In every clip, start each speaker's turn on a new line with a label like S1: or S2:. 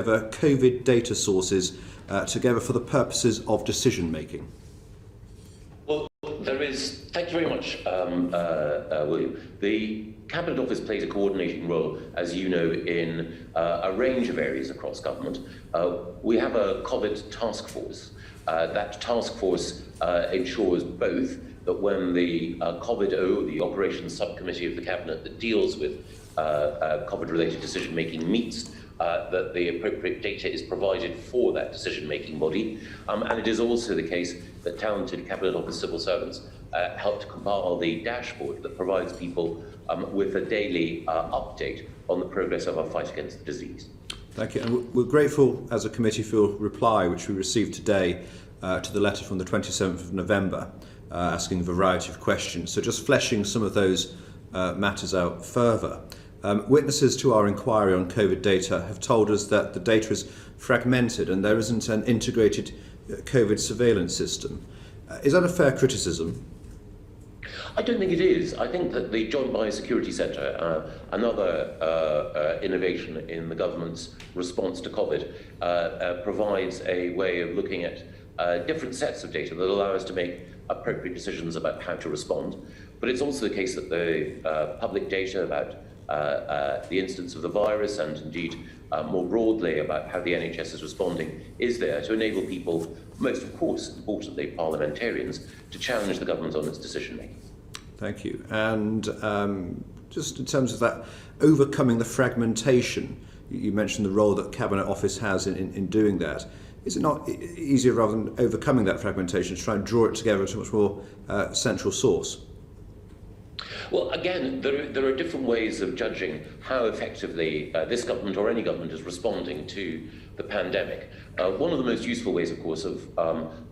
S1: COVID data sources together for the purposes of decision making?
S2: Well, there is. Thank you very much, William. The Cabinet Office plays a coordinating role, as you know, in a range of areas across government. We have a COVID task force. That task force ensures both that when the COVID-O, the Operations Subcommittee of the Cabinet that deals with COVID-related decision-making meets, that the appropriate data is provided for that decision-making body. And it is also the case that talented Cabinet Office civil servants help to compile the dashboard that provides people with a daily update on the progress of our fight against the disease.
S1: Thank you. And we're grateful as a committee for your reply, which we received today to the letter from the 27th of November, asking a variety of questions. So just fleshing some of those matters out further. Witnesses to our inquiry on COVID data have told us that the data is fragmented and there isn't an integrated COVID surveillance system. Is that a fair criticism?
S2: I don't think it is. I think that the Joint Biosecurity Centre, another innovation in the government's response to COVID, provides a way of looking at different sets of data that allow us to make appropriate decisions about how to respond. But it's also the case that the public data about the instance of the virus and indeed more broadly about how the NHS is responding is there to enable people, most of course, importantly, parliamentarians, to challenge the government on its decision making. Thank you.
S1: And just in terms of that, overcoming the fragmentation, you mentioned the role that Cabinet Office has in doing that. Is it not easier, rather than overcoming that fragmentation, to try and draw it together into a much more central source?
S2: Well, again, there are different ways of judging how effectively this government or any government is responding to the pandemic. One of the most useful ways, of course, of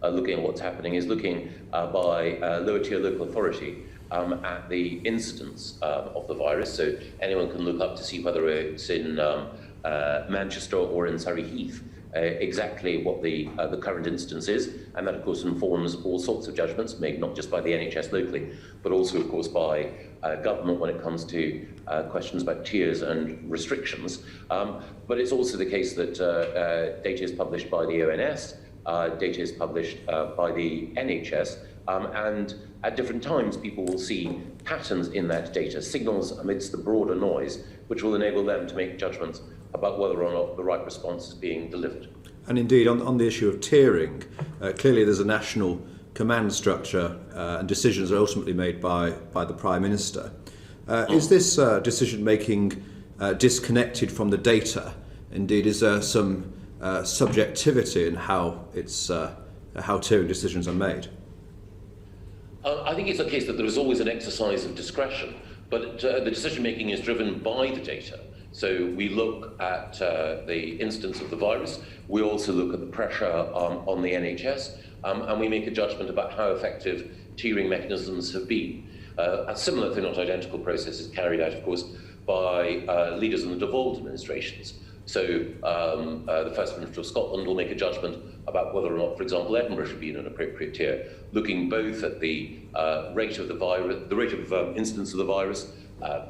S2: looking at what's happening is looking by lower-tier local authority at the incidence of the virus. So anyone can look up to see whether it's in Manchester or in Surrey Heath, exactly what the current instance is, and that of course informs all sorts of judgments made not just by the NHS locally, but also of course by government when it comes to questions about tiers and restrictions. But it's also the case that data is published by the ONS, data is published by the NHS, and at different times people will see patterns in that data, signals amidst the broader noise, which will enable them to make judgments about whether or not the right response is being delivered.
S1: And indeed, on the issue of tiering, clearly there's a national command structure and decisions are ultimately made by the Prime Minister. Is this decision-making disconnected from the data? Indeed, is there some subjectivity in how tiering decisions are made?
S2: I think it's a case that there is always an exercise of discretion, but the decision-making is driven by the data. So we look at the instance of the virus, we also look at the pressure on the NHS, and we make a judgment about how effective tiering mechanisms have been. A similar, though not identical, process is carried out, of course, by leaders in the devolved administrations. So the First Minister of Scotland will make a judgment about whether or not, for example, Edinburgh should be in an appropriate tier, looking both at the rate of the virus, the rate of incidence of the virus,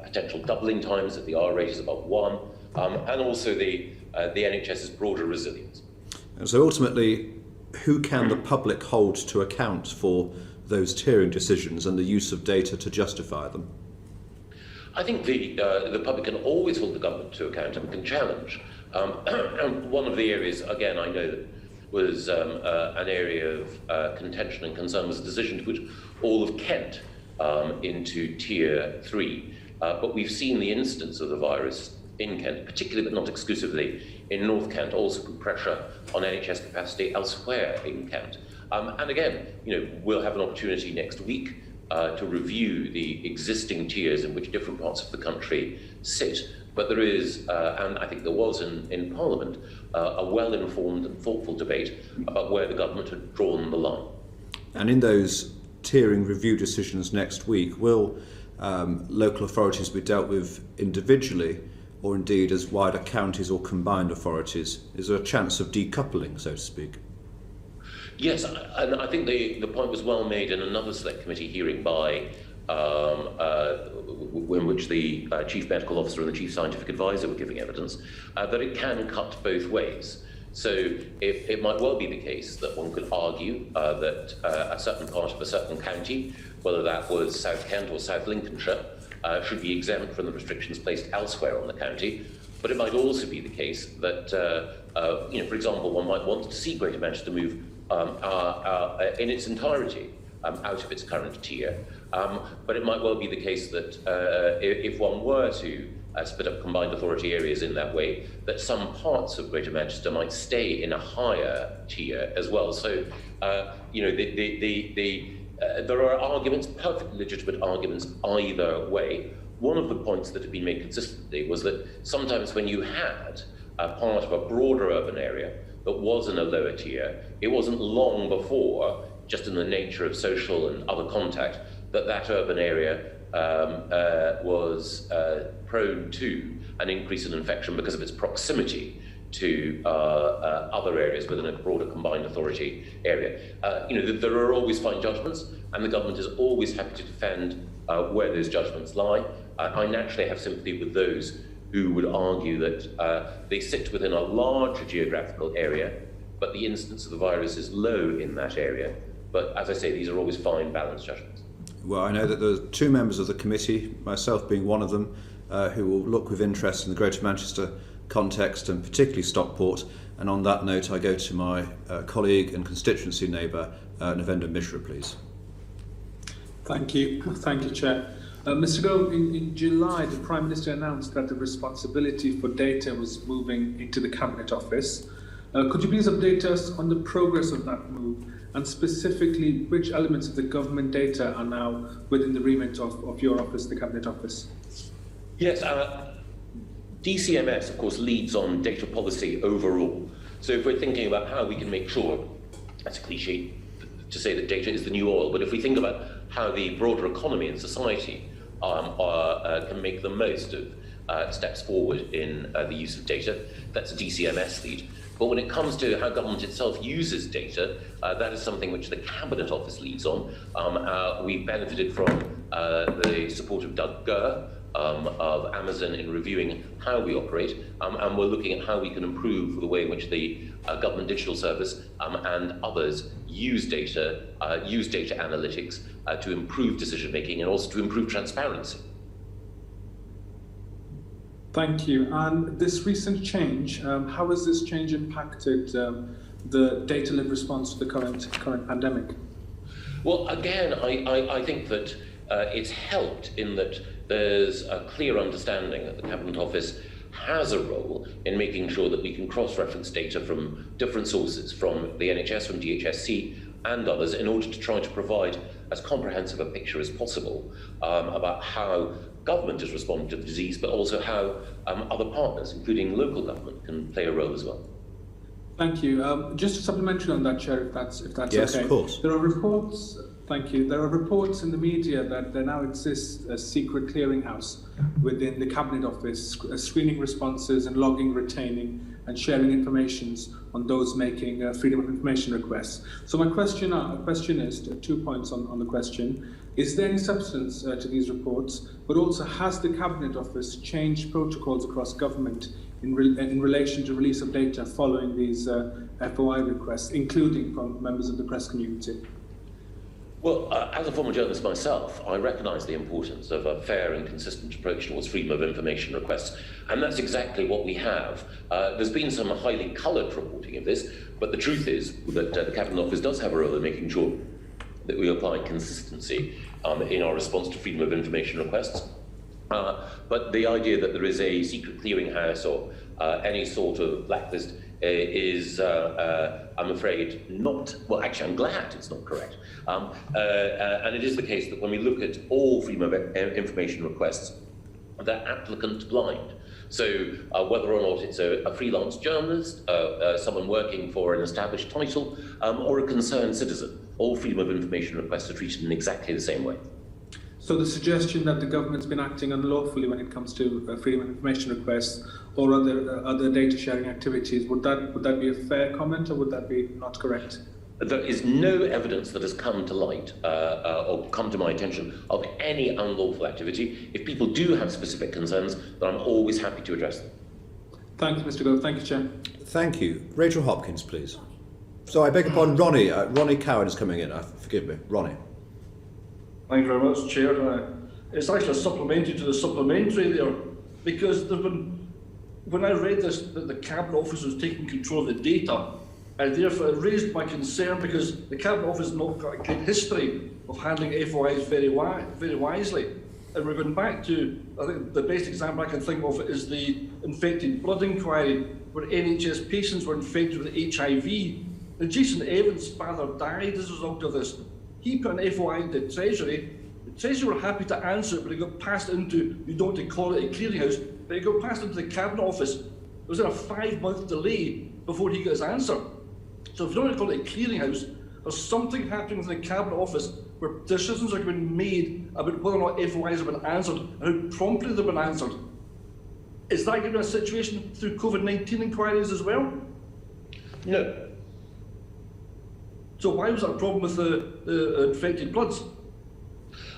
S2: potential doubling times if the R rate is above 1, and also the NHS's broader resilience.
S1: And so ultimately, who can the public hold to account for those tiering decisions and the use of data to justify them?
S2: I think the public can always hold the government to account and can challenge. And one of the areas, again, I know that was an area of contention and concern was a decision to put all of Kent into Tier 3. But we've seen the instance of the virus in Kent, particularly but not exclusively in North Kent, also put pressure on NHS capacity elsewhere in Kent. And again, we'll have an opportunity next week to review the existing tiers in which different parts of the country sit. But there is, and I think there was in Parliament, a well-informed and thoughtful debate about where the government had drawn the line.
S1: And in those tiering review decisions next week, will local authorities be dealt with individually or indeed as wider counties or combined authorities? Is there a chance of decoupling, so to speak?
S2: Yes, and I think the point was well made in another select committee hearing by in which the Chief Medical Officer and the Chief Scientific Advisor were giving evidence, that it can cut both ways. So it might well be the case that one could argue that a certain part of a certain county, whether that was South Kent or South Lincolnshire, should be exempt from the restrictions placed elsewhere on the county. But it might also be the case that, for example, one might want to see Greater Manchester move in its entirety out of its current tier. But it might well be the case that if one were to split up combined authority areas in that way, that some parts of Greater Manchester might stay in a higher tier as well. So, there are arguments, perfectly legitimate arguments either way. One of the points that had been made consistently was that sometimes when you had a part of a broader urban area that was in a lower tier, it wasn't long before, just in the nature of social and other contact, that urban area was prone to an increase in infection because of its proximity to other areas within a broader combined authority area. There are always fine judgments, and the government is always happy to defend where those judgments lie. I naturally have sympathy with those who would argue that they sit within a larger geographical area, but the incidence of the virus is low in that area. But as I say, these are always fine, balanced judgments.
S1: Well, I know that there are two members of the committee, myself being one of them, who will look with interest in the Greater Manchester context and particularly Stockport. And on that note, I go to my colleague and constituency neighbour, Navenda Mishra, please.
S3: Thank you, Chair. Mr. Gove, in July, the Prime Minister announced that the responsibility for data was moving into the Cabinet Office. Could you please update us on the progress of that move, and specifically which elements of the government data are now within the remit of your office, the Cabinet Office?
S2: Yes, DCMS, of course, leads on data policy overall. So if we're thinking about how we can make sure, that's a cliche to say that data is the new oil, but if we think about how the broader economy and society can make the most of steps forward in the use of data, that's a DCMS lead. But when it comes to how government itself uses data, that is something which the Cabinet Office leads on. We benefited from the support of Doug Gove, of Amazon in reviewing how we operate, and we're looking at how we can improve the way in which the Government Digital Service and others use data analytics to improve decision making and also to improve transparency.
S3: Thank you. And this recent change, how has this change impacted the data-led response to the current pandemic?
S2: Well, again, I think that it's helped in that there's a clear understanding that the Cabinet Office has a role in making sure that we can cross-reference data from different sources, from the NHS, from DHSC and others, in order to try to provide as comprehensive a picture as possible about how government is responding to the disease, but also how other partners, including local government, can play a role as well.
S3: Thank you. Just a supplementary on that, Chair, if that's
S1: yes,
S3: okay.
S1: Of course.
S3: There are reports. Thank you. There are reports in the media that there now exists a secret clearinghouse within the Cabinet Office, screening responses and logging, retaining and sharing information on those making freedom of information requests. So my question is, 2 points on the question. Is there any substance to these reports? But also, has the Cabinet Office changed protocols across government in relation to release of data following these FOI requests, including from members of the press community?
S2: Well, as a former journalist myself, I recognise the importance of a fair and consistent approach towards freedom of information requests, and that's exactly what we have. There's been some highly coloured reporting of this, but the truth is that the Cabinet Office does have a role in making sure that we apply consistency in our response to freedom of information requests. But the idea that there is a secret clearinghouse or any sort of blacklist is, I'm afraid, not, well, actually, I'm glad it's not correct. And it is the case that when we look at all freedom of information requests, they're applicant blind. So whether or not it's a freelance journalist, someone working for an established title, or a concerned citizen, all freedom of information requests are treated in exactly the same way.
S3: So the suggestion that the government's been acting unlawfully when it comes to freedom of information requests or other data sharing activities, would that be a fair comment, or would that be not correct?
S2: There is no evidence that has come to light or come to my attention of any unlawful activity. If people do have specific concerns, then I'm always happy to address them.
S3: Thank you, Mr. Gove. Thank you, Chair.
S1: Thank you. Rachel Hopkins, please. So I beg your pardon, Ronnie. Ronnie Cowan is coming in. Forgive me, Ronnie.
S4: Thank you very much, Chair. It's actually a supplementary to the supplementary there, because when I read this, that the Cabinet Office was taking control of the data, and therefore it raised my concern, because the Cabinet Office has not got a great history of handling FOIs very wisely. And we're going back to, I think the best example I can think of is the infected blood inquiry, where NHS patients were infected with HIV. And Jason Evans' father died as a result of this. He put an FOI into Treasury. The Treasury were happy to answer it, but it got passed into, you don't want to call it a clearinghouse, but it got passed into the Cabinet Office. There was a 5-month delay before he got his answer. So if you don't want to call it a clearinghouse, there's something happening within the Cabinet Office where decisions are being made about whether or not FOIs have been answered and how promptly they've been answered. Is that going to be a situation through COVID-19 inquiries as well?
S2: No.
S4: So why was that a problem with the infected bloods?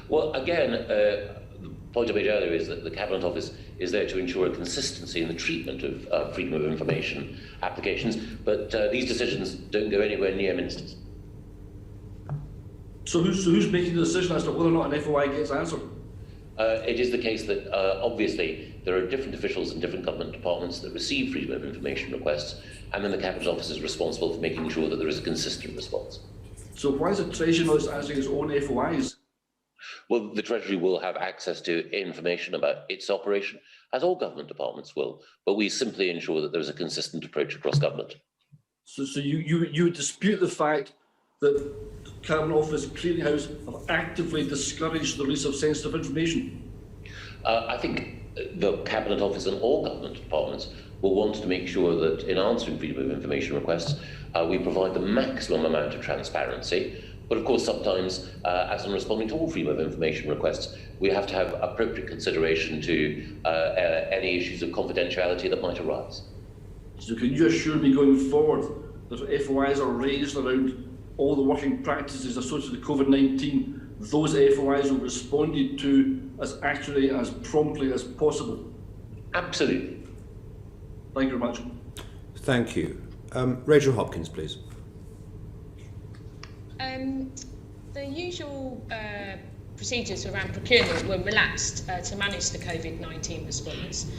S2: Well, again, the point I made earlier is that the Cabinet Office is there to ensure a consistency in the treatment of freedom of information applications, but these decisions don't go anywhere near ministers.
S4: So who's making the decision as to whether or not an FOI gets answered?
S2: It is the case that obviously there are different officials in different government departments that receive freedom of information requests, and then the Cabinet Office is responsible for making sure that there is a consistent response.
S4: So why is the Treasury not answering its own FOIs?
S2: Well, the Treasury will have access to information about its operation, as all government departments will, but we simply ensure that there is a consistent approach across government.
S4: So you dispute the fact that the Cabinet Office Clearinghouse have actively discouraged the release of sensitive information?
S2: I think the Cabinet Office and all government departments will want to make sure that in answering freedom of information requests, we provide the maximum amount of transparency. But of course, sometimes, as in responding to all freedom of information requests, we have to have appropriate consideration to any issues of confidentiality that might arise.
S4: So can you assure me going forward that if FOIs are raised around all the working practices associated with COVID-19, those FOIs will be responded to as accurately, as promptly as possible?
S2: Absolutely.
S4: Thank you very much.
S1: Thank you. Rachel Hopkins, please.
S5: The usual procedures around procurement were relaxed to manage the COVID-19 response.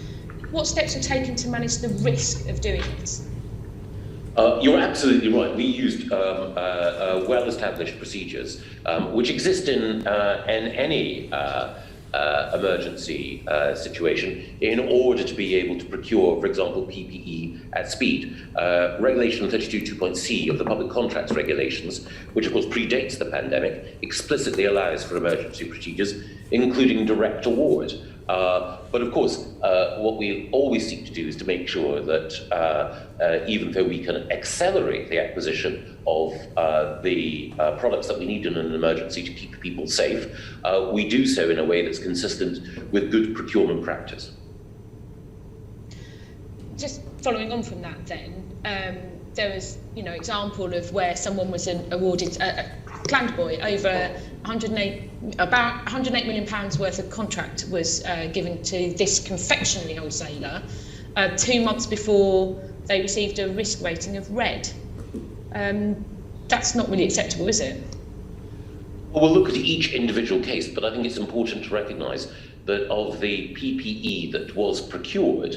S5: What steps were taken to manage the risk of doing this?
S2: You're absolutely right. We used well-established procedures, which exist in any emergency situation, in order to be able to procure, for example, PPE at speed. Regulation 32.2.c of the Public Contracts Regulations, which of course predates the pandemic, explicitly allows for emergency procedures, including direct award. But of course, what we always seek to do is to make sure that even though we can accelerate the acquisition of the products that we need in an emergency to keep people safe, we do so in a way that's consistent with good procurement practice.
S5: Just following on from that then, there was, example of where someone was awarded Clandboy over about £108 million worth of contract was given to this confectionery wholesaler 2 months before they received a risk rating of red. That's not really acceptable, is it?
S2: Well, we'll look at each individual case, but I think it's important to recognise that of the PPE that was procured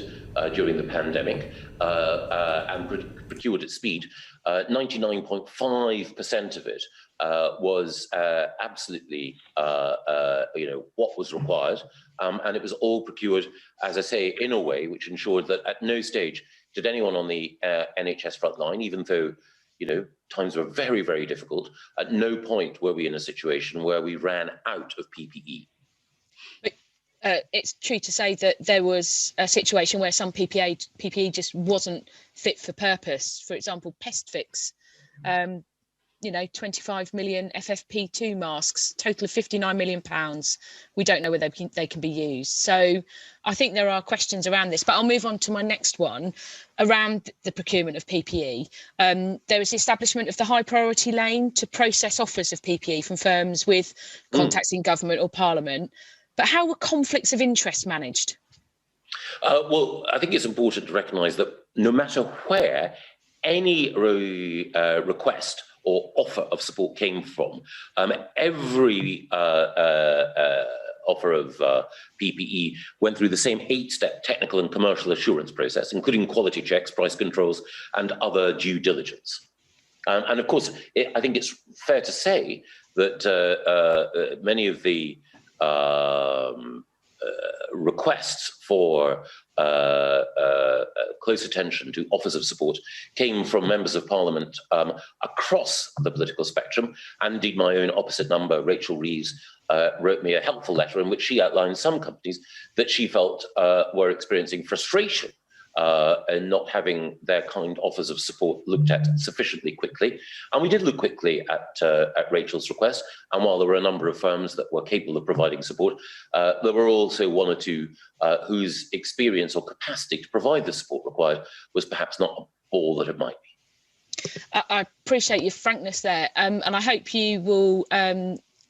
S2: during the pandemic and procured at speed, 99.5% of it was absolutely, what was required, and it was all procured, as I say, in a way which ensured that at no stage did anyone on the NHS frontline, even though times were very, very difficult, at no point were we in a situation where we ran out of PPE.
S5: But it's true to say that there was a situation where some PPE just wasn't fit for purpose. For example, Pest Fix. 25 million FFP2 masks, total of £59 million. We don't know whether they can be used. So I think there are questions around this, but I'll move on to my next one around the procurement of PPE. There is the establishment of the high priority lane to process offers of PPE from firms with contacts in government or parliament. But how were conflicts of interest managed?
S2: Well, I think it's important to recognise that no matter where any request or offer of support came from, every offer of PPE went through the same 8-step technical and commercial assurance process, including quality checks, price controls, and other due diligence. And of course, I think it's fair to say that many of the requests for close attention to offers of support came from members of parliament across the political spectrum. And indeed, my own opposite number, Rachel Reeves, wrote me a helpful letter in which she outlined some companies that she felt were experiencing frustration and not having their kind offers of support looked at sufficiently quickly. And we did look quickly at Rachel's request. And while there were a number of firms that were capable of providing support, there were also one or two whose experience or capacity to provide the support required was perhaps not all that it might be.
S5: I appreciate your frankness there. And I hope you will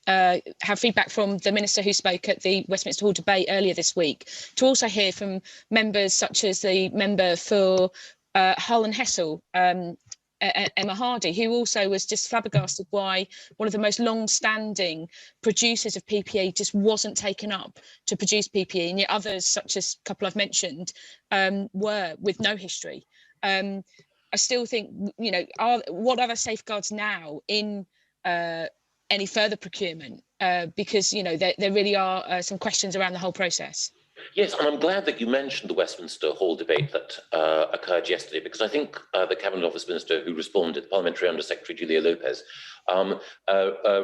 S5: have feedback from the Minister who spoke at the Westminster Hall debate earlier this week, to also hear from members such as the member for Hull and Hessel, Emma Hardy, who also was just flabbergasted why one of the most long-standing producers of PPE just wasn't taken up to produce PPE, and yet others, such as a couple I've mentioned, were with no history. I still think, what are the safeguards now in any further procurement, because there really are some questions around the whole process.
S2: Yes, and I'm glad that you mentioned the Westminster Hall debate that occurred yesterday, because I think the Cabinet Office Minister who responded, Parliamentary Under Secretary Julia Lopez,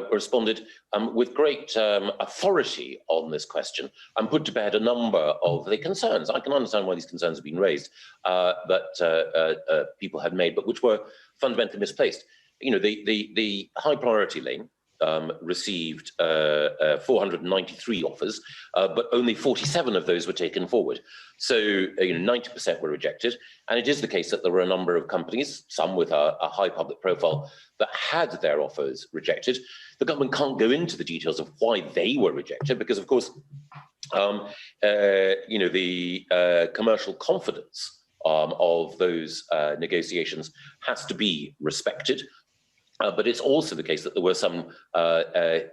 S2: responded with great authority on this question and put to bed a number of the concerns. I can understand why these concerns have been raised, that people had made, but which were fundamentally misplaced. The high priority lane received 493 offers, but only 47 of those were taken forward. So 90% were rejected. And it is the case that there were a number of companies, some with a high public profile, that had their offers rejected. The government can't go into the details of why they were rejected, because of course, the commercial confidence of those negotiations has to be respected. But it's also the case that there were some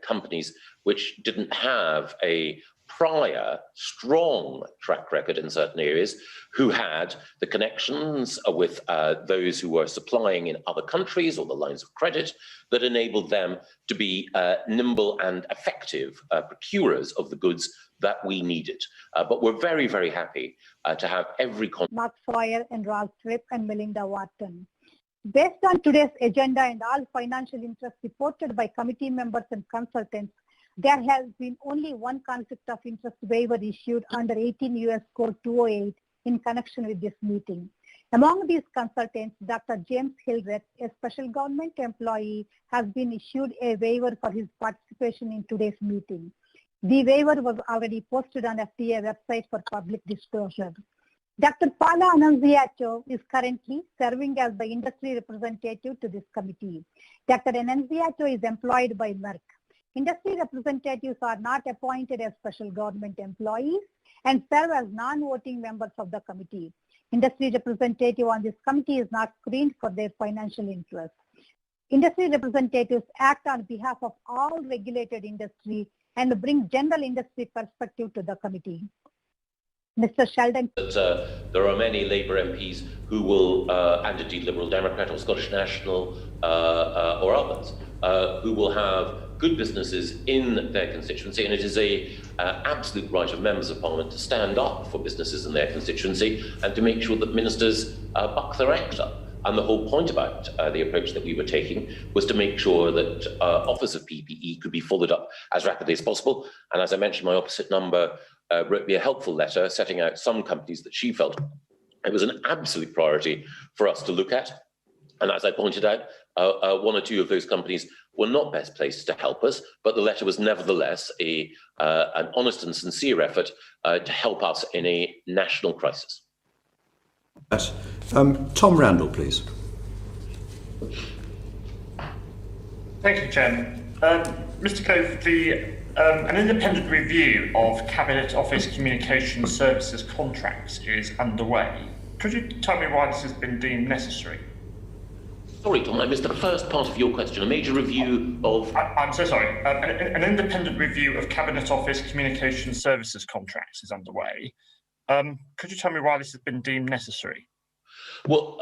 S2: companies which didn't have a prior strong track record in certain areas, who had the connections with those who were supplying in other countries, or the lines of credit that enabled them to be nimble and effective procurers of the goods that we needed. But we're very, very happy to have every...
S6: Mark Sawyer and Ralph Tripp and Melinda Wharton. Based on today's agenda and all financial interests reported by committee members and consultants, there has been only one conflict of interest waiver issued under 18 U.S. Code 208 in connection with this meeting. Among these consultants, Dr. James Hildreth, a special government employee, has been issued a waiver for his participation in today's meeting. The waiver was already posted on FDA website for public disclosure. Dr. Paula Annunziato is currently serving as the industry representative to this committee. Dr. Annunziato is employed by Merck. Industry representatives are not appointed as special government employees and serve as non-voting members of the committee. Industry representative on this committee is not screened for their financial interests. Industry representatives act on behalf of all regulated industry and bring general industry perspective to the committee. Mr. Sheldon.
S2: There are many Labour MPs who will, and indeed Liberal Democrat or Scottish National or others, who will have good businesses in their constituency, and it is a absolute right of members of Parliament to stand up for businesses in their constituency and to make sure that ministers buck their act up. And the whole point about the approach that we were taking was to make sure that offers of PPE could be followed up as rapidly as possible. And as I mentioned, my opposite number wrote me a helpful letter setting out some companies that she felt it was an absolute priority for us to look at. And as I pointed out, one or two of those companies were not best placed to help us, but the letter was nevertheless an honest and sincere effort to help us in a national crisis.
S1: Yes. Tom Randall, please.
S7: Thank you, Chairman. Mr. Gove, an independent review of Cabinet Office Communication Services contracts is underway. Could you tell me why this has been deemed necessary?
S2: Sorry, Tom, I missed the first part of your question. A major review of...
S7: I'm so sorry. An independent review of Cabinet Office Communication Services contracts is underway. Could you tell me why this has been deemed necessary?
S2: Well,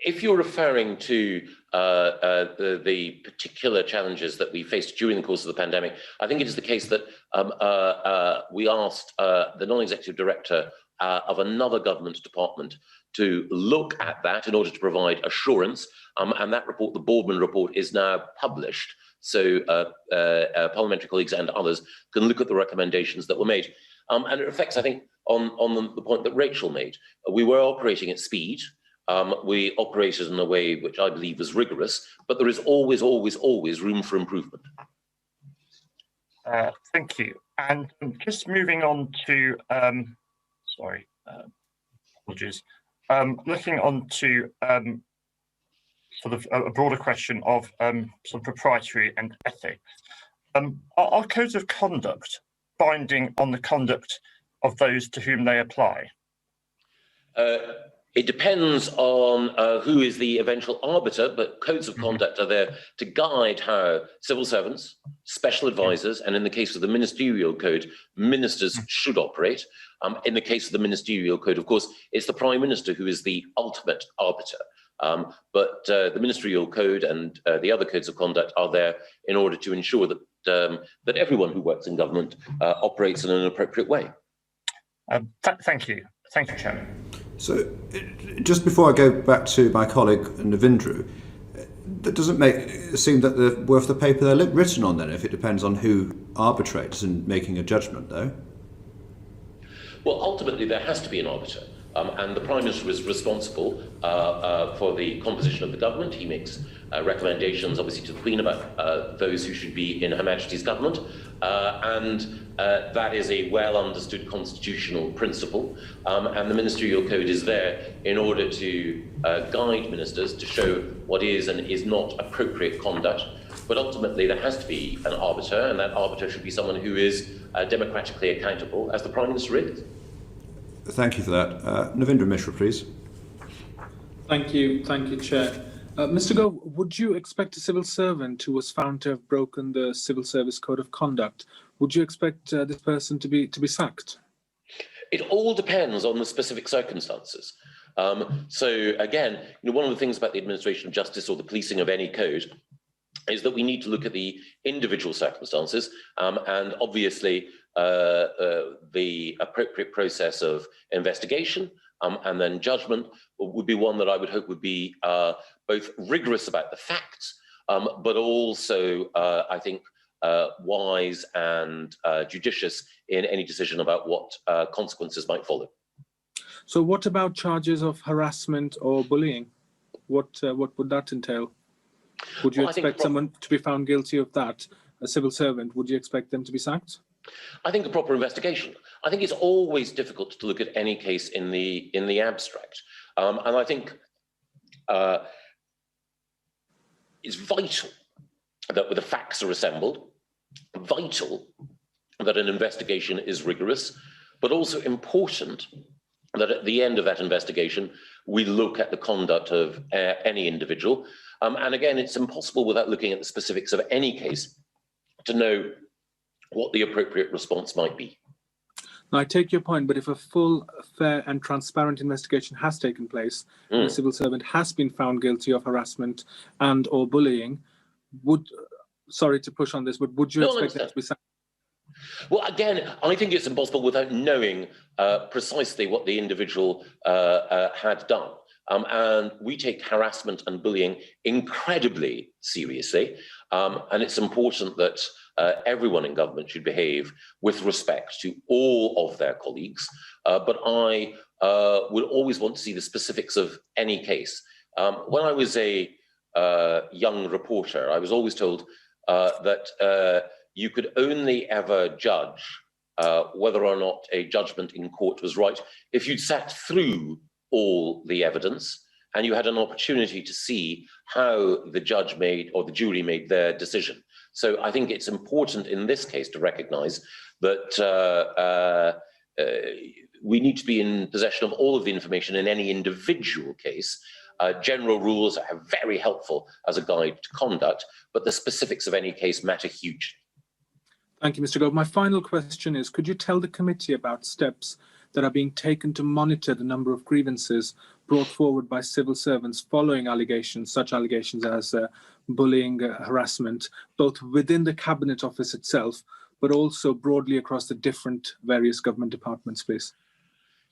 S2: if you're referring to the particular challenges that we faced during the course of the pandemic, I think it is the case that we asked the non-executive director of another government department to look at that in order to provide assurance, and that report, the Boardman report, is now published, so parliamentary colleagues and others can look at the recommendations that were made. And it reflects, I think, on the point that Rachel made. We were operating at speed. We operated in a way which I believe was rigorous, but there is always, always, always room for improvement.
S7: Thank you. And just moving on to, apologies. Looking on to sort of a broader question of sort of proprietary and ethics. Are codes of conduct binding on the conduct of those to whom they apply?
S2: It depends on who is the eventual arbiter, but codes of conduct are there to guide how civil servants, special advisors, and in the case of the ministerial code, ministers should operate. In the case of the ministerial code, of course, it's the Prime Minister who is the ultimate arbiter. But the ministerial code and the other codes of conduct are there in order to ensure that that everyone who works in government operates in an appropriate way.
S7: Thank you, Chairman.
S1: So, just before I go back to my colleague Navindra, that doesn't seem that they're worth the paper they're written on then, if it depends on who arbitrates in making a judgment, though?
S2: Well, ultimately, there has to be an arbiter. And the Prime Minister is responsible for the composition of the government. He makes recommendations, obviously, to the Queen about those who should be in Her Majesty's government. And that is a well-understood constitutional principle. And the Ministerial Code is there in order to guide ministers to show what is and is not appropriate conduct. But ultimately, there has to be an arbiter, and that arbiter should be someone who is democratically accountable, as the Prime Minister is.
S1: Thank you for that. Navindra Mishra, please.
S3: Thank you, Chair. Mr. Gove, would you expect a civil servant who was found to have broken the Civil Service Code of Conduct, would you expect this person to be sacked?
S2: It all depends on the specific circumstances. So again, one of the things about the administration of justice or the policing of any code is that we need to look at the individual circumstances, and obviously the appropriate process of investigation and then judgment would be one that I would hope would be both rigorous about the facts, but also, I think, wise and judicious in any decision about what consequences might follow.
S3: So what about charges of harassment or bullying? What would that entail? Would you expect someone to be found guilty of that, a civil servant? Would you expect them to be sacked?
S2: I think a proper investigation. I think it's always difficult to look at any case in the abstract, and I think it's vital that the facts are assembled, vital that an investigation is rigorous, but also important that at the end of that investigation we look at the conduct of any individual. And again, it's impossible without looking at the specifics of any case to know what the appropriate response might be.
S3: Now, I take your point, but if a full, fair and transparent investigation has taken place and a civil servant has been found guilty of harassment and or bullying, sorry to push on this, but would you expect that to be sacked?
S2: Well, again, I think it's impossible without knowing precisely what the individual had done. And we take harassment and bullying incredibly seriously. And it's important that everyone in government should behave with respect to all of their colleagues. But I would always want to see the specifics of any case. When I was a young reporter, I was always told that you could only ever judge whether or not a judgment in court was right if you'd sat through all the evidence and you had an opportunity to see how the judge made or the jury made their decision. So I think it's important in this case to recognise that we need to be in possession of all of the information in any individual case. General rules are very helpful as a guide to conduct, but the specifics of any case matter hugely.
S3: Thank you, Mr. Gove. My final question is, could you tell the committee about steps that are being taken to monitor the number of grievances brought forward by civil servants following allegations, such allegations as bullying, harassment, both within the Cabinet Office itself, but also broadly across the different various government departments, please?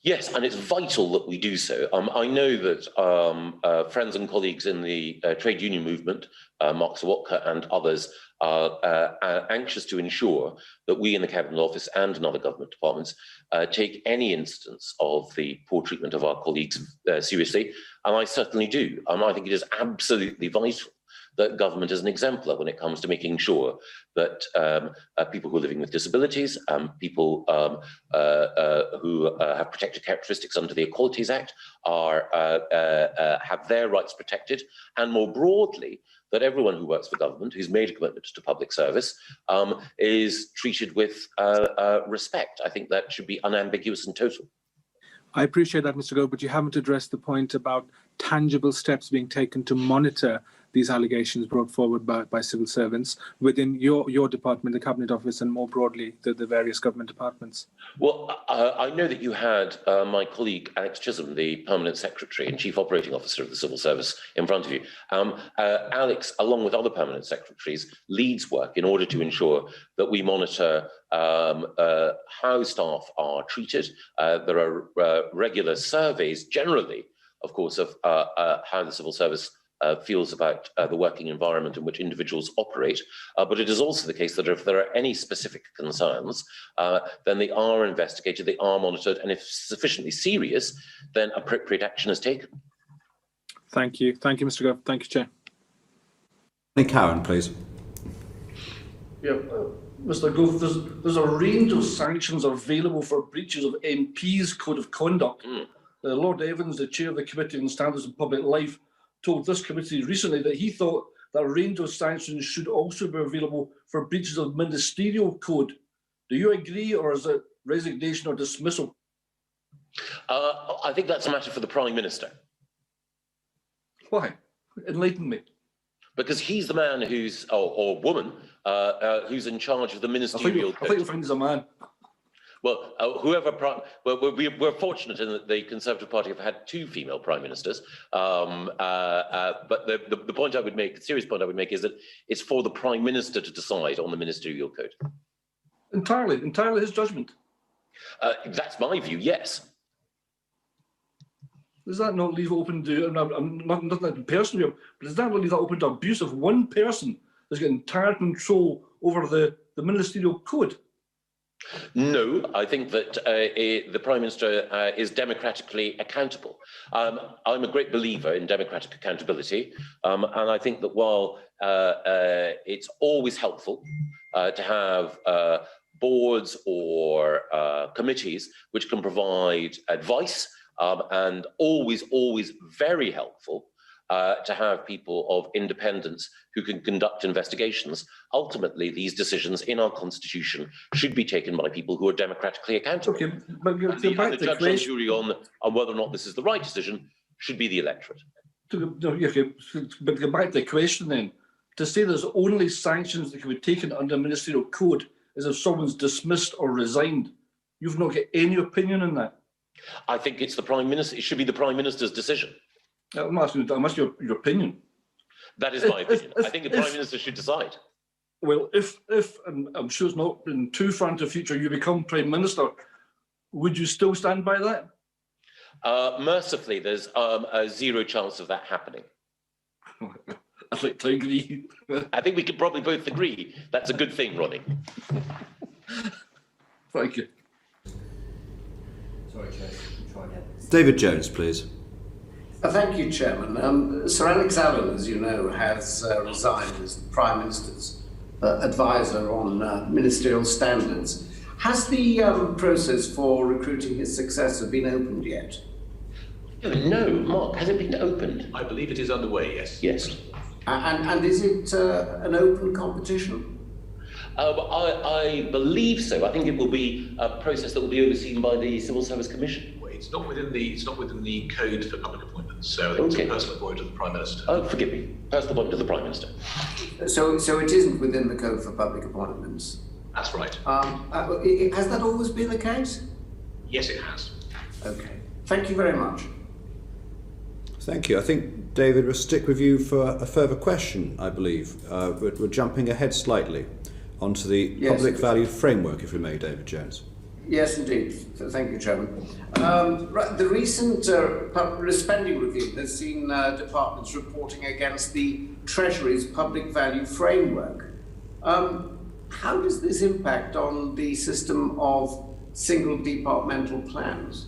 S2: Yes, and it's vital that we do so. I know that friends and colleagues in the trade union movement, Mark Sawatka and others, are anxious to ensure that we in the Cabinet Office and in other government departments take any instance of the poor treatment of our colleagues seriously, and I certainly do. I think it is absolutely vital that government is an exemplar when it comes to making sure that people who are living with disabilities, people who have protected characteristics under the Equalities Act have their rights protected, and more broadly, that everyone who works for government, who's made a commitment to public service, is treated with respect. I think that should be unambiguous and total.
S3: I appreciate that, Mr. Gove, but you haven't addressed the point about tangible steps being taken to monitor these allegations brought forward by civil servants within your department, the Cabinet Office, and more broadly, the various government departments.
S2: Well, I know that you had my colleague Alex Chisholm, the Permanent Secretary and Chief Operating Officer of the Civil Service, in front of you. Alex, along with other Permanent Secretaries, leads work in order to ensure that we monitor how staff are treated. There are regular surveys, generally, of course, of how the civil service feels about the working environment in which individuals operate. But it is also the case that if there are any specific concerns, then they are investigated, they are monitored, and if sufficiently serious, then appropriate action is taken.
S3: Thank you. Thank you, Mr. Gove. Thank you, Chair.
S1: Cowan, please.
S4: Yeah, Mr. Gove, there's a range of sanctions available for breaches of MPs' code of conduct. Lord Evans, the chair of the Committee on Standards in Public Life, told this committee recently that he thought that a range of sanctions should also be available for breaches of ministerial code. Do you agree, or is it resignation or dismissal?
S2: I think that's a matter for the Prime Minister.
S4: Why? Enlighten me.
S2: Because he's the man who's, or woman, who's in charge of the ministerial code.
S4: I think you'll find he's a man.
S2: Well, we're fortunate in that the Conservative Party have had two female prime ministers. But the point I would make, the serious point I would make, is that it's for the Prime Minister to decide on the ministerial code.
S4: Entirely his judgment.
S2: That's my view, yes.
S4: Does that not leave open to, I'm not personally, but does that not leave that open to abuse of one person that's got entire control over the ministerial code?
S2: No, I think that the Prime Minister is democratically accountable. I'm a great believer in democratic accountability, and I think that while it's always helpful to have boards or committees which can provide advice, and always very helpful to have people of independence who can conduct investigations. Ultimately, these decisions in our constitution should be taken by people who are democratically accountable.
S4: Okay, but
S2: the judge and jury on whether or not this is the right decision should be the electorate.
S4: Okay, but to go back to the question then, to say there's only sanctions that can be taken under ministerial code is if someone's dismissed or resigned. You've not got any opinion on that? I
S2: think it's the Prime Minister. It should be the Prime Minister's decision.
S4: I'm asking your opinion.
S2: That is my opinion. I think the Prime Minister should decide.
S4: Well, if and I'm sure it's not in too far into the future, you become Prime Minister, would you still stand by that?
S2: Mercifully, there's a zero chance of that happening.
S4: I'd like to agree.
S2: I think we could probably both agree that's a good thing, Ronnie.
S4: Thank you.
S1: Sorry, Chair. David Jones, please.
S8: Thank you, Chairman. Sir Alex Allen, as you know, has resigned as the Prime Minister's advisor on ministerial standards. Has the process for recruiting his successor been opened yet?
S2: No, Mark, has it been opened?
S9: I believe it is underway, yes.
S2: Yes.
S8: And is it an open competition?
S2: I believe so. I think it will be a process that will be overseen by the Civil Service Commission.
S9: Well, it's not within the code for public appointments, so I think it's a personal appointment of the Prime Minister.
S2: Oh, forgive me. Personal appointment of the Prime Minister.
S8: So it isn't within the code for public appointments?
S9: That's right.
S8: Has that always been the case?
S9: Yes, it has.
S8: Okay. Thank you very much.
S1: Thank you. I think, David, we'll stick with you for a further question, I believe. We're jumping ahead slightly onto the public value framework, if we may, David Jones.
S8: Yes, indeed. Thank you, Chairman. The recent spending review has seen departments reporting against the Treasury's public value framework. How does this impact on the system of single departmental plans?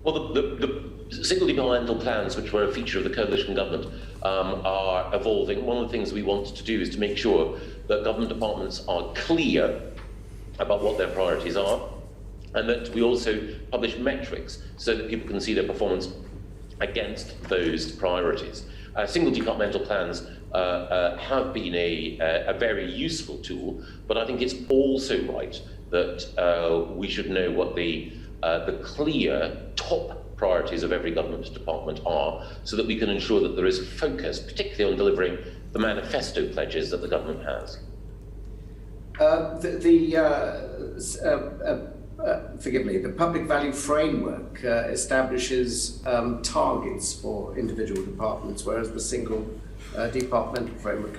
S2: Well, the single departmental plans, which were a feature of the coalition government, are evolving. One of the things we want to do is to make sure that government departments are clear about what their priorities are, and that we also publish metrics so that people can see their performance against those priorities. Single departmental plans have been a very useful tool, but I think it's also right that we should know what the clear top priorities of every government department are, so that we can ensure that there is focus, particularly on delivering the manifesto pledges that the government has.
S8: Forgive me, the public value framework establishes targets for individual departments, whereas the single departmental framework,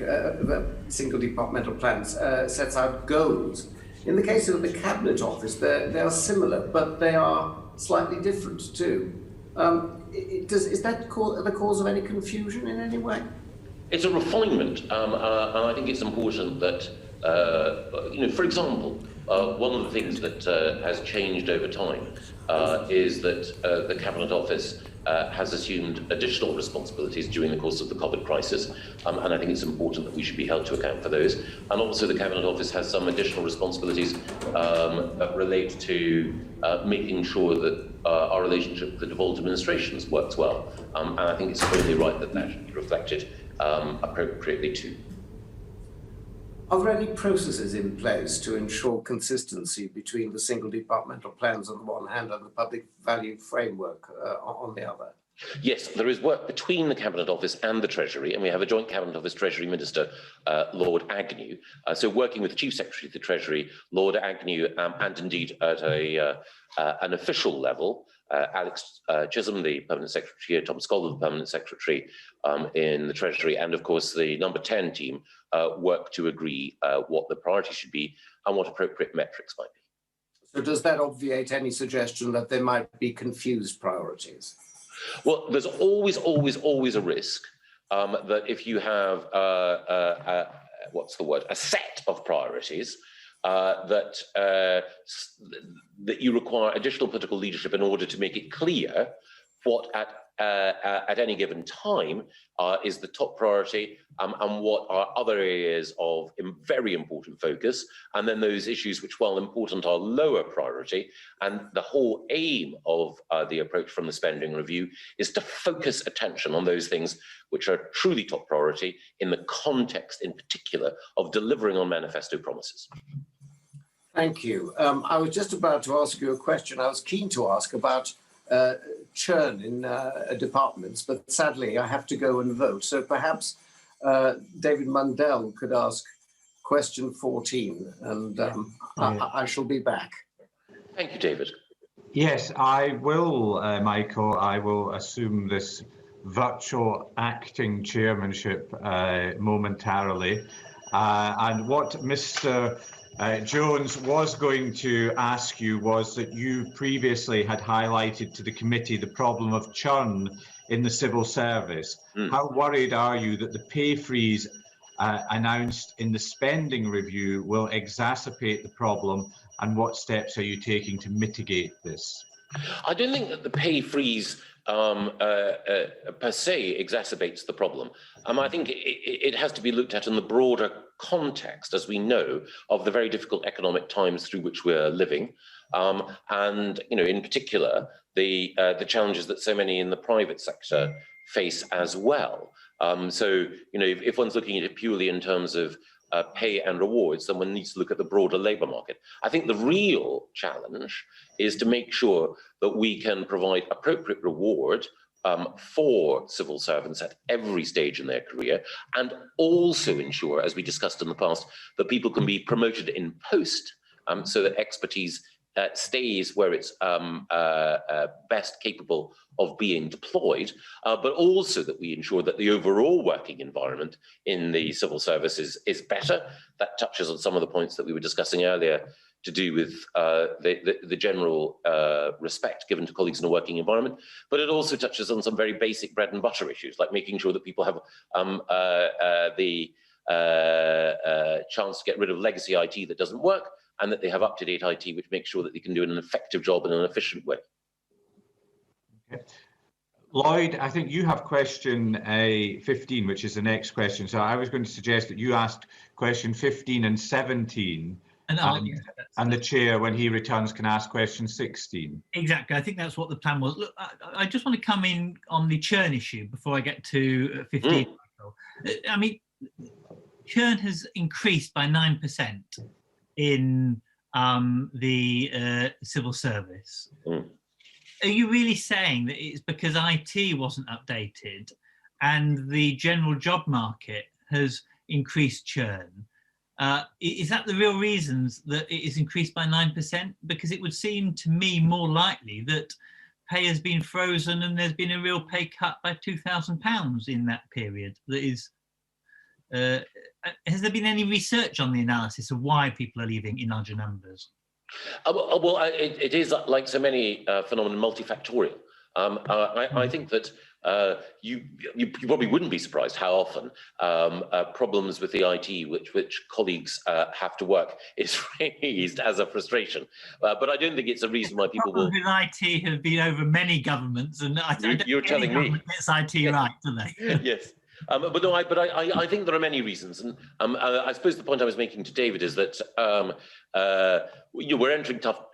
S8: single departmental plans sets out goals. In the case of the Cabinet Office, they are similar, but they are slightly different too. Is that the cause of any confusion in any way?
S2: It's a refinement, and I think it's important that, for example, one of the things that has changed over time is that the Cabinet Office has assumed additional responsibilities during the course of the COVID crisis, and I think it's important that we should be held to account for those. And also the Cabinet Office has some additional responsibilities that relate to making sure that our relationship with the devolved administrations works well. And I think it's only right that that should be reflected appropriately too.
S8: Are there any processes in place to ensure consistency between the single departmental plans on the one hand and the public value framework on the other?
S2: Yes, there is work between the Cabinet Office and the Treasury, and we have a joint Cabinet Office Treasury Minister, Lord Agnew. So working with the Chief Secretary of the Treasury, Lord Agnew, and indeed at an official level, Alex Chisholm, the Permanent Secretary, Tom Scholar, the Permanent Secretary in the Treasury, and of course the number 10 team work to agree what the priority should be and what appropriate metrics might be.
S8: So does that obviate any suggestion that there might be confused priorities?
S2: Well, there's always a risk that if you have a set of priorities, that you require additional political leadership in order to make it clear what at any given time is the top priority and what are other areas of very important focus, and then those issues which, while important, are lower priority. And the whole aim of the approach from the spending review is to focus attention on those things which are truly top priority in the context, in particular, of delivering on manifesto promises.
S8: Thank you. I was just about to ask you a question. I was keen to ask about churn in departments, but sadly I have to go and vote. So perhaps David Mundell could ask question 14, and I shall be back.
S2: Thank you, David.
S10: Yes, I will, Michael. I will assume this virtual acting chairmanship momentarily. And what Mr. Jones was going to ask you was that you previously had highlighted to the committee the problem of churn in the civil service. How worried are you that the pay freeze announced in the spending review will exacerbate the problem, and what steps are you taking to mitigate this?
S2: I don't think that the pay freeze per se exacerbates the problem. I think it has to be looked at in the broader context, as we know, of the very difficult economic times through which we're living, and in particular the challenges that so many in the private sector face as well. So if one's looking at it purely in terms of pay and rewards, then one needs to look at the broader labour market. I think the real challenge is to make sure that we can provide appropriate reward for civil servants at every stage in their career, and also ensure, as we discussed in the past, that people can be promoted in post, so that expertise stays where it's best capable of being deployed, but also that we ensure that the overall working environment in the civil service is better. That touches on some of the points that we were discussing earlier to do with the general respect given to colleagues in a working environment, but it also touches on some very basic bread and butter issues, like making sure that people have the chance to get rid of legacy IT that doesn't work, and that they have up-to-date IT, which makes sure that they can do an effective job in an efficient way.
S10: Okay. Lloyd, I think you have question 15, which is the next question. So I was going to suggest that you asked question 15 and 17, and the chair, when he returns, can ask question 16.
S11: Exactly. I think that's what the plan was. Look, I just want to come in on the churn issue before I get to 15. I mean, churn has increased by 9%. In the civil service. Are you really saying that it's because IT wasn't updated and the general job market has increased churn? Is that the real reasons that it is increased by 9%? Because it would seem to me more likely that pay has been frozen and there's been a real pay cut by £2,000 in that period. That is, has there been any research on the analysis of why people are leaving in larger numbers?
S2: Well, it is, like so many phenomena, multifactorial. I think that you probably wouldn't be surprised how often problems with the IT, which colleagues have to work, is raised as a frustration. But I don't think it's a reason why people will.
S11: With IT have been over many governments, and
S2: you're telling me
S11: gets IT right, do they?
S2: Yes. But no, I think there are many reasons, and I suppose the point I was making to David is that we're entering tough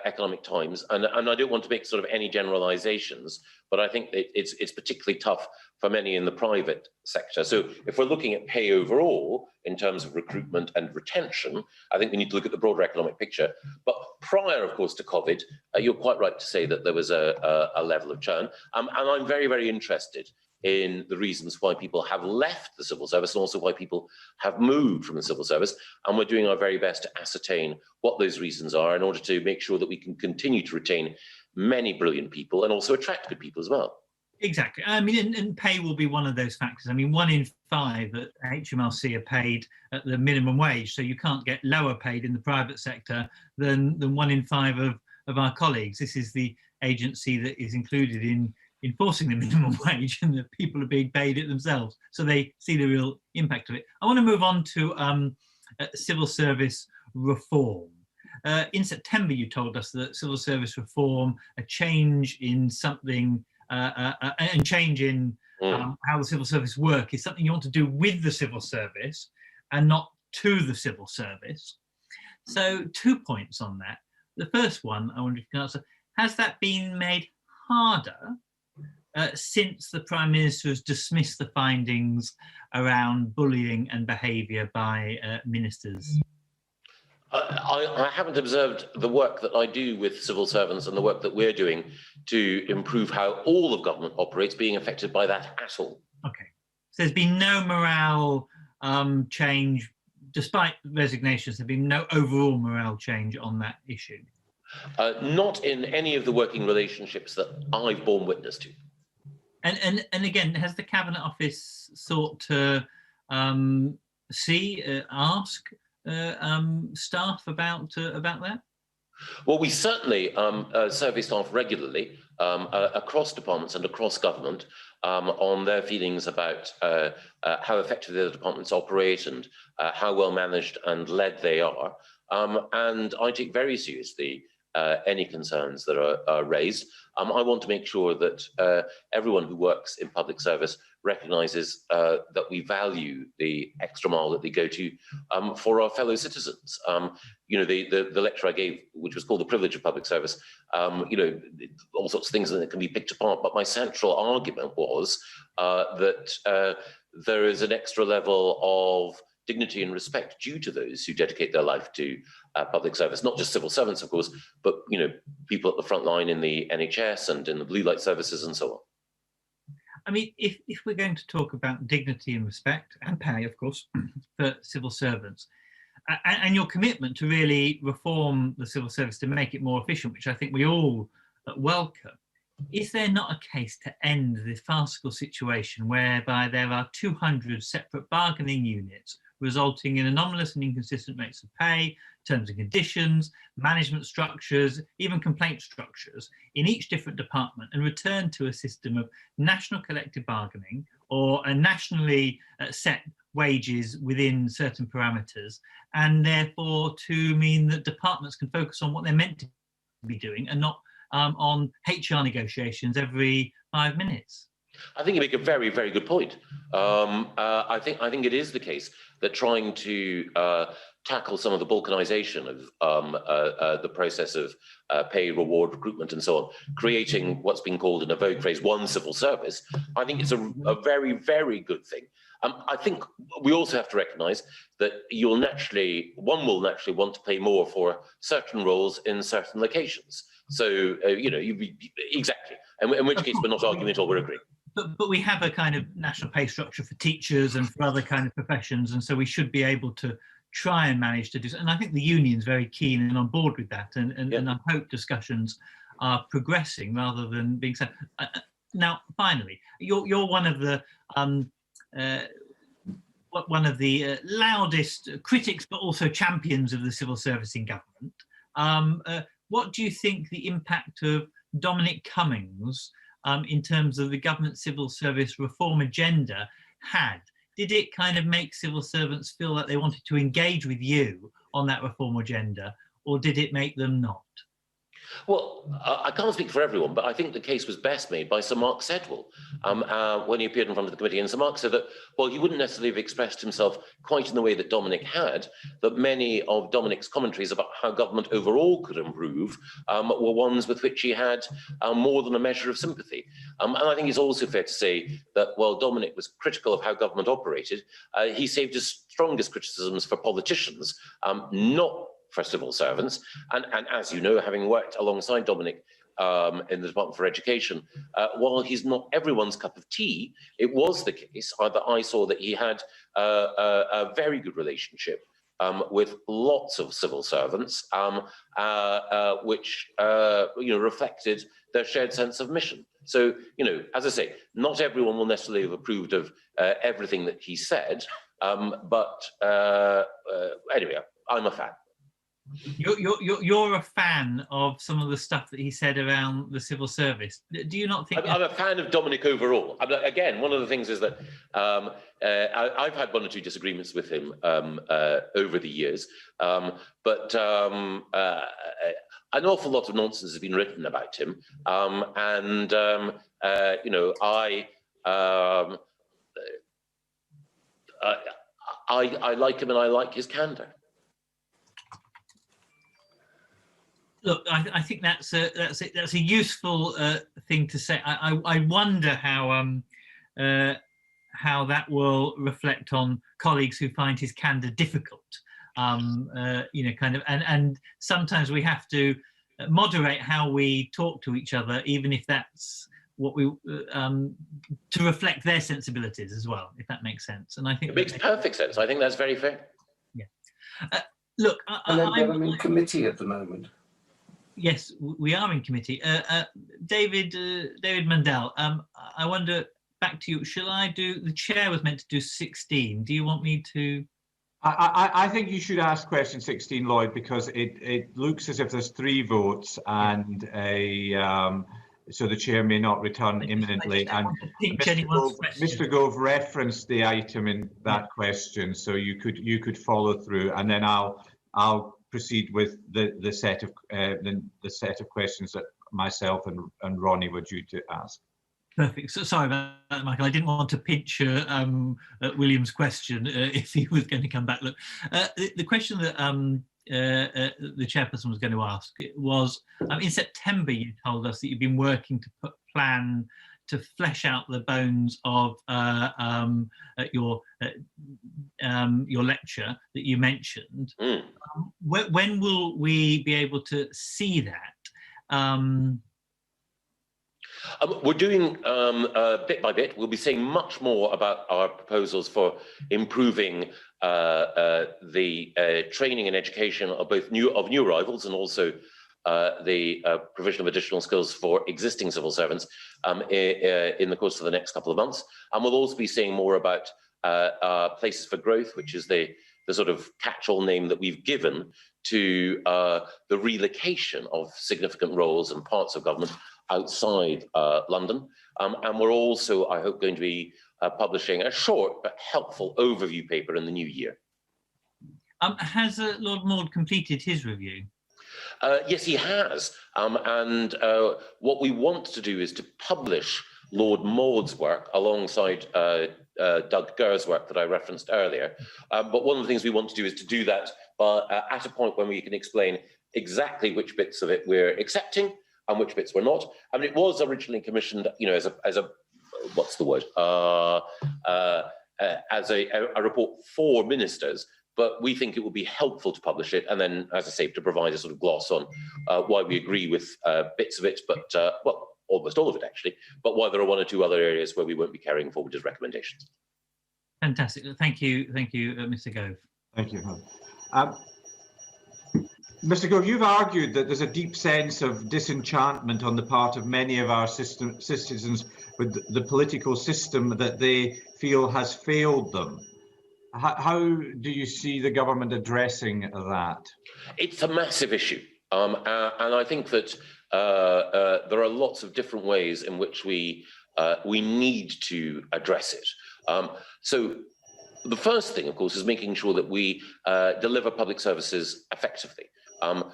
S2: economic times, and I don't want to make sort of any generalizations, but I think it's particularly tough for many in the private sector. So if we're looking at pay overall in terms of recruitment and retention, I think we need to look at the broader economic picture. But prior, of course, to COVID, you're quite right to say that there was a level of churn, and I'm very, very interested in the reasons why people have left the civil service and also why people have moved from the civil service. And we're doing our very best to ascertain what those reasons are in order to make sure that we can continue to retain many brilliant people and also attract good people as well.
S11: Exactly. I mean, and pay will be one of those factors. I mean, 1 in 5 at HMRC are paid at the minimum wage, so you can't get lower paid in the private sector than 1 in 5 of our colleagues. This is the agency that is included in enforcing the minimum wage, and the people are being paid it themselves, so they see the real impact of it. I want to move on to civil service reform. In September, you told us that civil service reform, a change in something, and change in how the civil service work is something you want to do with the civil service and not to the civil service. So 2 points on that. The first one, I wonder if you can answer, has that been made harder since the Prime Minister has dismissed the findings around bullying and behaviour by ministers?
S2: I haven't observed the work that I do with civil servants and the work that we're doing to improve how all of government operates being affected by that at all.
S11: Okay. So there's been no morale change, despite resignations, there's been no overall morale change on that issue?
S2: Not in any of the working relationships that I've borne witness to.
S11: And again, has the Cabinet Office sought to ask staff about that?
S2: Well, we certainly survey staff regularly across departments and across government on their feelings about how effectively the departments operate and how well managed and led they are. And I take very seriously any concerns that are raised. I want to make sure that everyone who works in public service recognises that we value the extra mile that they go to for our fellow citizens. You know, the lecture I gave, which was called The Privilege of Public Service, you know, all sorts of things that can be picked apart, but my central argument was that there is an extra level of dignity and respect due to those who dedicate their life to public service, not just civil servants, of course, but, you know, people at the front line in the NHS and in the blue light services and so on.
S11: I mean, if we're going to talk about dignity and respect and pay, of course, for civil servants, and your commitment to really reform the civil service to make it more efficient, which I think we all welcome, is there not a case to end the farcical situation whereby there are 200 separate bargaining units resulting in anomalous and inconsistent rates of pay, terms and conditions, management structures, even complaint structures in each different department, and return to a system of national collective bargaining or a nationally set wages within certain parameters, and therefore to mean that departments can focus on what they're meant to be doing and not on HR negotiations every 5 minutes?
S2: I think you make a very, very good point. I think it is the case that trying to tackle some of the balkanisation of the process of pay, reward, recruitment, and so on, creating what's been called in a vogue phrase one civil service, I think it's a very, very good thing. I think we also have to recognise that one will naturally want to pay more for certain roles in certain locations. So, you know, exactly. And in which case we're not arguing at all, we're agreeing.
S11: But we have a kind of national pay structure for teachers and for other kind of professions, and so we should be able to try and manage to do so. And I think the union's very keen and on board with that, and I hope discussions are progressing rather than being said. Now, finally, you're one of the loudest critics, but also champions of the civil service in government. What do you think the impact of Dominic Cummings in terms of the government civil service reform agenda had? Did it kind of make civil servants feel that they wanted to engage with you on that reform agenda, or did it make them not?
S2: Well, I can't speak for everyone, but I think the case was best made by Sir Mark Sedwill when he appeared in front of the committee. And Sir Mark said that, well, he wouldn't necessarily have expressed himself quite in the way that Dominic had, that many of Dominic's commentaries about how government overall could improve were ones with which he had more than a measure of sympathy. And I think it's also fair to say that while Dominic was critical of how government operated, he saved his strongest criticisms for politicians, not for civil servants. And as you know, having worked alongside Dominic in the Department for Education, while he's not everyone's cup of tea, it was the case that I saw that he had a very good relationship with lots of civil servants, which reflected their shared sense of mission. So, as I say, not everyone will necessarily have approved of everything that he said, but anyway, I'm a fan.
S11: You're a fan of some of the stuff that he said around the civil service. Do you not think?
S2: I'm a fan of Dominic overall. Again, one of the things is that I've had one or two disagreements with him over the years, but an awful lot of nonsense has been written about him, and I like him and I like his candour.
S11: Look, I think that's a useful thing to say. I wonder how that will reflect on colleagues who find his candour difficult. And sometimes we have to moderate how we talk to each other, even if that's what we to reflect their sensibilities as well, if that makes sense. And I think
S2: it makes perfect sense. I think that's very fair.
S11: Yeah. Look,
S8: I'm in committee at the moment.
S11: Yes, we are in committee. David Mandel, I wonder, back to you, shall I do, the chair was meant to do 16. Do you want me to?
S10: I think you should ask question 16, Lloyd, because it looks as if there's 3 votes and so the chair may not return imminently. And Mr. Gove referenced the item in that question, so you could follow through, and then I'll proceed with the set of questions that myself and Ronnie were due to ask.
S11: Perfect. So, sorry about that, Michael. I didn't want to pinch William's question if he was going to come back. Look, the question that the chairperson was going to ask was, in September you told us that you've been working to plan to flesh out the bones of your lecture that you mentioned. When will we be able to see that?
S2: We're doing bit by bit. We'll be saying much more about our proposals for improving the training and education of both new arrivals and also the provision of additional skills for existing civil servants in the course of the next couple of months. And we'll also be saying more about Places for Growth, which is the sort of catch-all name that we've given to the relocation of significant roles and parts of government outside London. And we're also, I hope, going to be publishing a short but helpful overview paper in the new year.
S11: Has Lord Maud completed his review?
S2: Yes, he has. And what we want to do is to publish Lord Maud's work alongside Doug Gurr's work that I referenced earlier. But one of the things we want to do is to do that at a point when we can explain exactly which bits of it we're accepting and which bits we're not. I mean, it was originally commissioned, you know, as a what's the word? As a report for ministers. But we think it would be helpful to publish it, and then, as I say, to provide a sort of gloss on why we agree with bits of it, but well, almost all of it actually, but why there are one or two other areas where we won't be carrying forward as recommendations.
S11: Fantastic. Thank you, Mr. Gove.
S10: Thank you. Mr. Gove, you've argued that there's a deep sense of disenchantment on the part of many of our citizens with the political system that they feel has failed them. How do you see the government addressing that? It's
S2: a massive issue, and I think that there are lots of different ways in which we need to address it. So the first thing, of course, is making sure that we deliver public services effectively.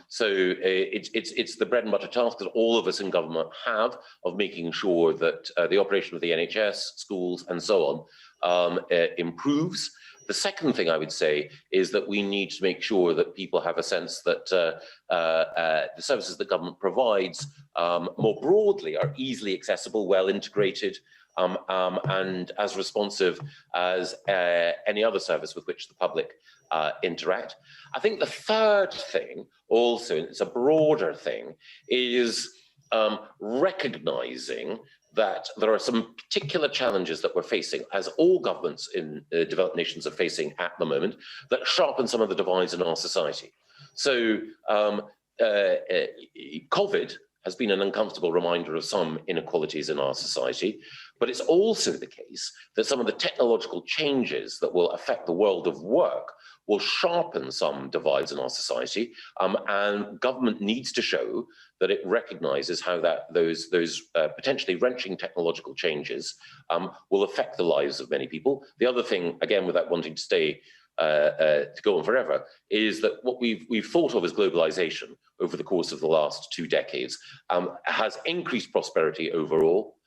S2: So it's the bread and butter task that all of us in government have of making sure that the operation of the NHS, schools, and so on improves. The second thing I would say is that we need to make sure that people have a sense that the services that government provides more broadly are easily accessible, well integrated, and as responsive as any other service with which the public interact. I think the third thing, also, it's a broader thing, is recognizing that there are some particular challenges that we're facing, as all governments in developed nations are facing at the moment, that sharpen some of the divides in our society. So COVID has been an uncomfortable reminder of some inequalities in our society, but it's also the case that some of the technological changes that will affect the world of work will sharpen some divides in our society, and government needs to show that it recognises how those potentially wrenching technological changes will affect the lives of many people. The other thing, again, without wanting to stay to go on forever, is that what we've thought of as globalisation over the course of the last 2 decades has increased prosperity overall.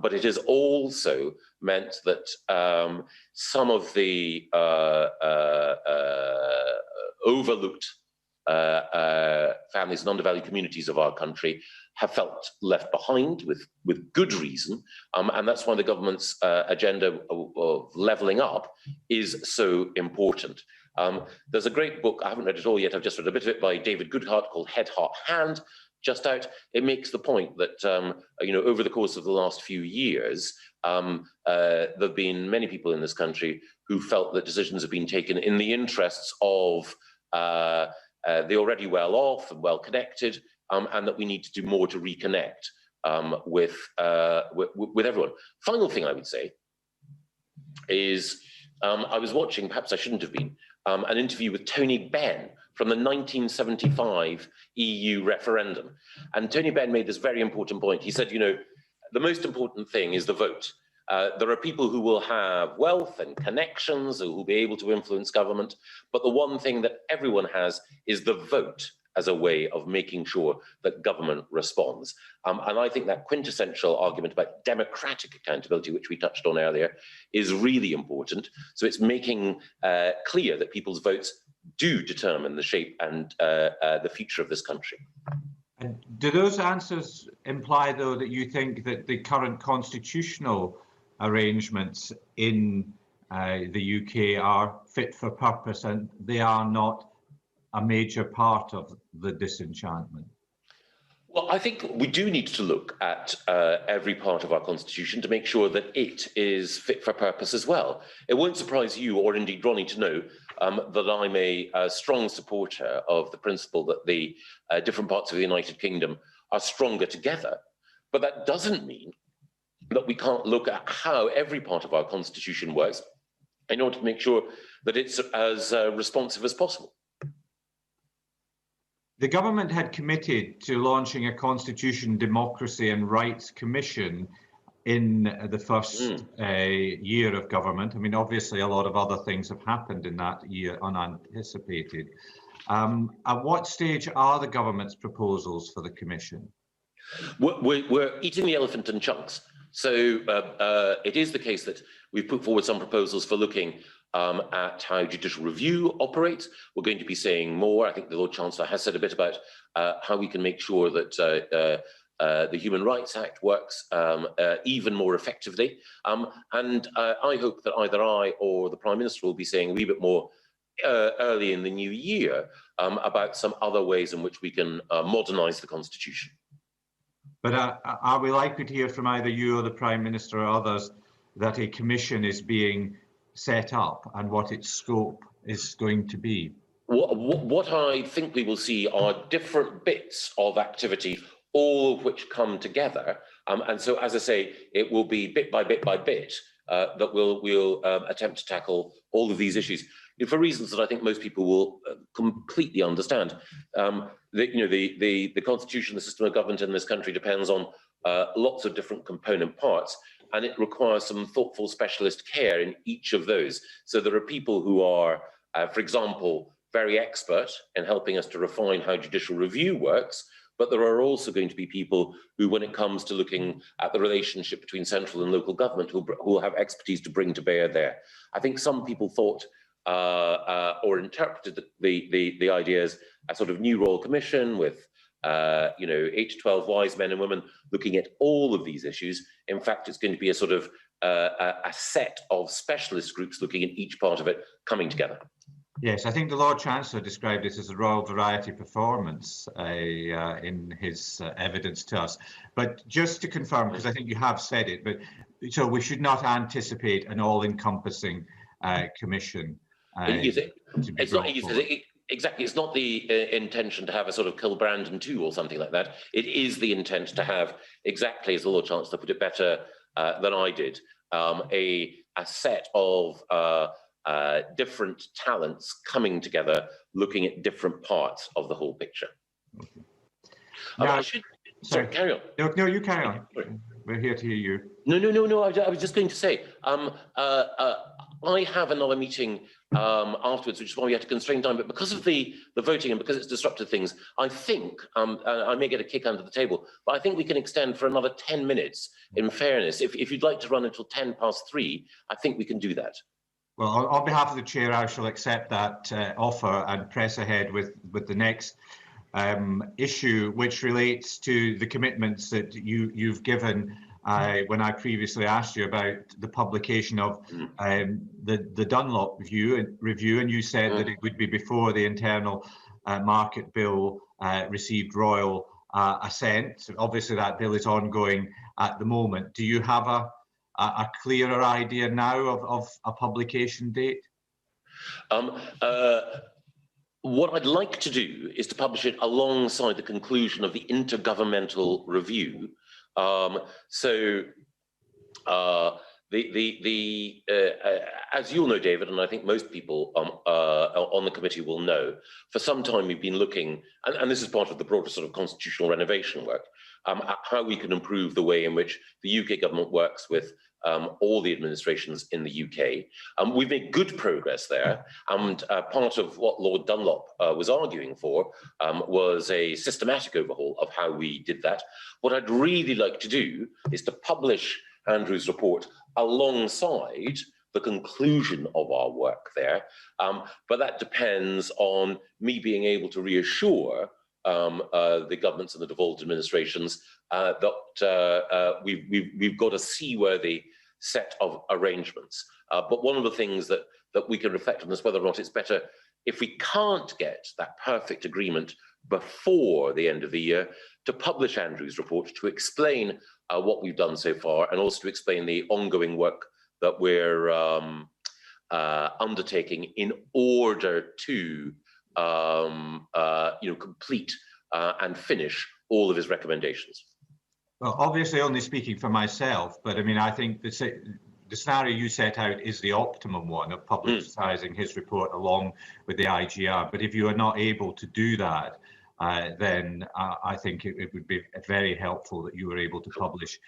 S2: But it has also meant that some of the overlooked families and undervalued communities of our country have felt left behind with good reason. And that's why the government's agenda of levelling up is so important. There's a great book, I haven't read it all yet, I've just read a bit of it, by David Goodhart called Head, Heart, Hand, just out. It makes the point that, you know, over the course of the last few years, there have been many people in this country who felt that decisions have been taken in the interests of the already well-off and well-connected, and that we need to do more to reconnect with everyone. Final thing I would say is I was watching, perhaps I shouldn't have been, an interview with Tony Benn from the 1975 EU referendum. And Tony Benn made this very important point. He said, you know, the most important thing is the vote. There are people who will have wealth and connections who will be able to influence government, but the one thing that everyone has is the vote as a way of making sure that government responds. And I think that quintessential argument about democratic accountability, which we touched on earlier, is really important. So it's making clear that people's votes do determine the shape and the future of this country.
S10: And do those answers imply, though, that you think that the current constitutional arrangements in the UK are fit for purpose and they are not a major part of the disenchantment?
S2: Well, I think we do need to look at every part of our constitution to make sure that it is fit for purpose as well. It won't surprise you, or indeed Ronnie, to know that I'm a strong supporter of the principle that the different parts of the United Kingdom are stronger together. But that doesn't mean that we can't look at how every part of our constitution works in order to make sure that it's as responsive as possible.
S10: The government had committed to launching a Constitution, Democracy and Rights Commission in the first year of government. I mean, obviously, a lot of other things have happened in that year, unanticipated. At what stage are the government's proposals for the commission?
S2: We're eating the elephant in chunks. So it is the case that we've put forward some proposals for looking at how judicial review operates. We're going to be saying more. I think the Lord Chancellor has said a bit about how we can make sure that the Human Rights Act works even more effectively. And I hope that either I or the Prime Minister will be saying a wee bit more early in the new year about some other ways in which we can modernise the Constitution.
S10: But are we likely to hear from either you or the Prime Minister or others that a commission is being set up and what its scope is going to be?
S2: What I think we will see are different bits of activity, all of which come together. And so, as I say, it will be bit by bit by bit that we'll attempt to tackle all of these issues for reasons that I think most people will completely understand. The constitution, the system of government in this country depends on lots of different component parts, and it requires some thoughtful specialist care in each of those. So there are people who are, for example, very expert in helping us to refine how judicial review works, but there are also going to be people who, when it comes to looking at the relationship between central and local government, who will have expertise to bring to bear there. I think some people thought or interpreted the idea as a sort of new royal commission with 8 to 12 wise men and women looking at all of these issues. In fact, it's going to be a sort of a set of specialist groups looking at each part of it coming together.
S10: Yes, I think the Lord Chancellor described this as a royal variety performance in his evidence to us. But just to confirm, because I think you have said it, but so we should not anticipate an all-encompassing commission.
S2: It's not exactly. It's not the intention to have a sort of Kilbrandon 2 or something like that. It is the intent to have, exactly as the Lord Chancellor put it better than I did, a set of different talents coming together, looking at different parts of the whole picture.
S10: Now,
S2: sorry, carry on.
S10: No, you carry on. We're here to hear you.
S2: No. I was just going to say, I have another meeting afterwards, which is why we had to constrain time. But because of the voting and because it's disrupted things, I think I may get a kick under the table, but I think we can extend for another 10 minutes. In fairness, if you'd like to run until 3:10, I think we can do that.
S10: Well, on behalf of the chair, I shall accept that offer and press ahead with the next issue, which relates to the commitments that you've given when I previously asked you about the publication of the Dunlop review, and you said that it would be before the internal market bill received royal assent. Obviously, that bill is ongoing at the moment. Do you have a clearer idea now of a publication date?
S2: What I'd like to do is to publish it alongside the conclusion of the intergovernmental review. As you'll know, David, and I think most people on the committee will know, for some time we've been looking, and this is part of the broader sort of constitutional renovation work, at how we can improve the way in which the UK government works with all the administrations in the UK. We've made good progress there, and part of what Lord Dunlop was arguing for was a systematic overhaul of how we did that. What I'd really like to do is to publish Andrew's report alongside the conclusion of our work there, but that depends on me being able to reassure the governments and the devolved administrations that we've got a seaworthy set of arrangements. But one of the things that we can reflect on is whether or not it's better, if we can't get that perfect agreement before the end of the year, to publish Andrew's report to explain what we've done so far, and also to explain the ongoing work that we're undertaking in order to complete and finish all of his recommendations.
S10: Well, obviously only speaking for myself, but I mean, I think the scenario you set out is the optimum one of publicising his report along with the IGR. But if you are not able to do that, then I think it would be very helpful that you were able to publish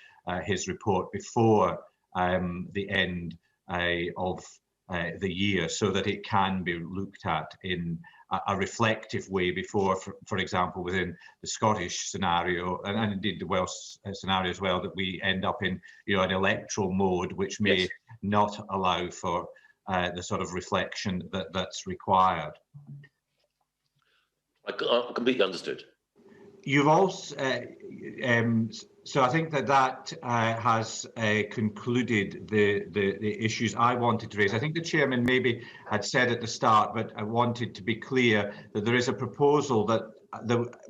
S10: his report before the end of the year, so that it can be looked at in a reflective way before, for example, within the Scottish scenario, and indeed the Welsh scenario as well, that we end up in an electoral mode, which may not allow for the sort of reflection that's required.
S2: I completely understood.
S10: You've also, so I think that has concluded the issues I wanted to raise. I think the chairman maybe had said at the start, but I wanted to be clear that there is a proposal that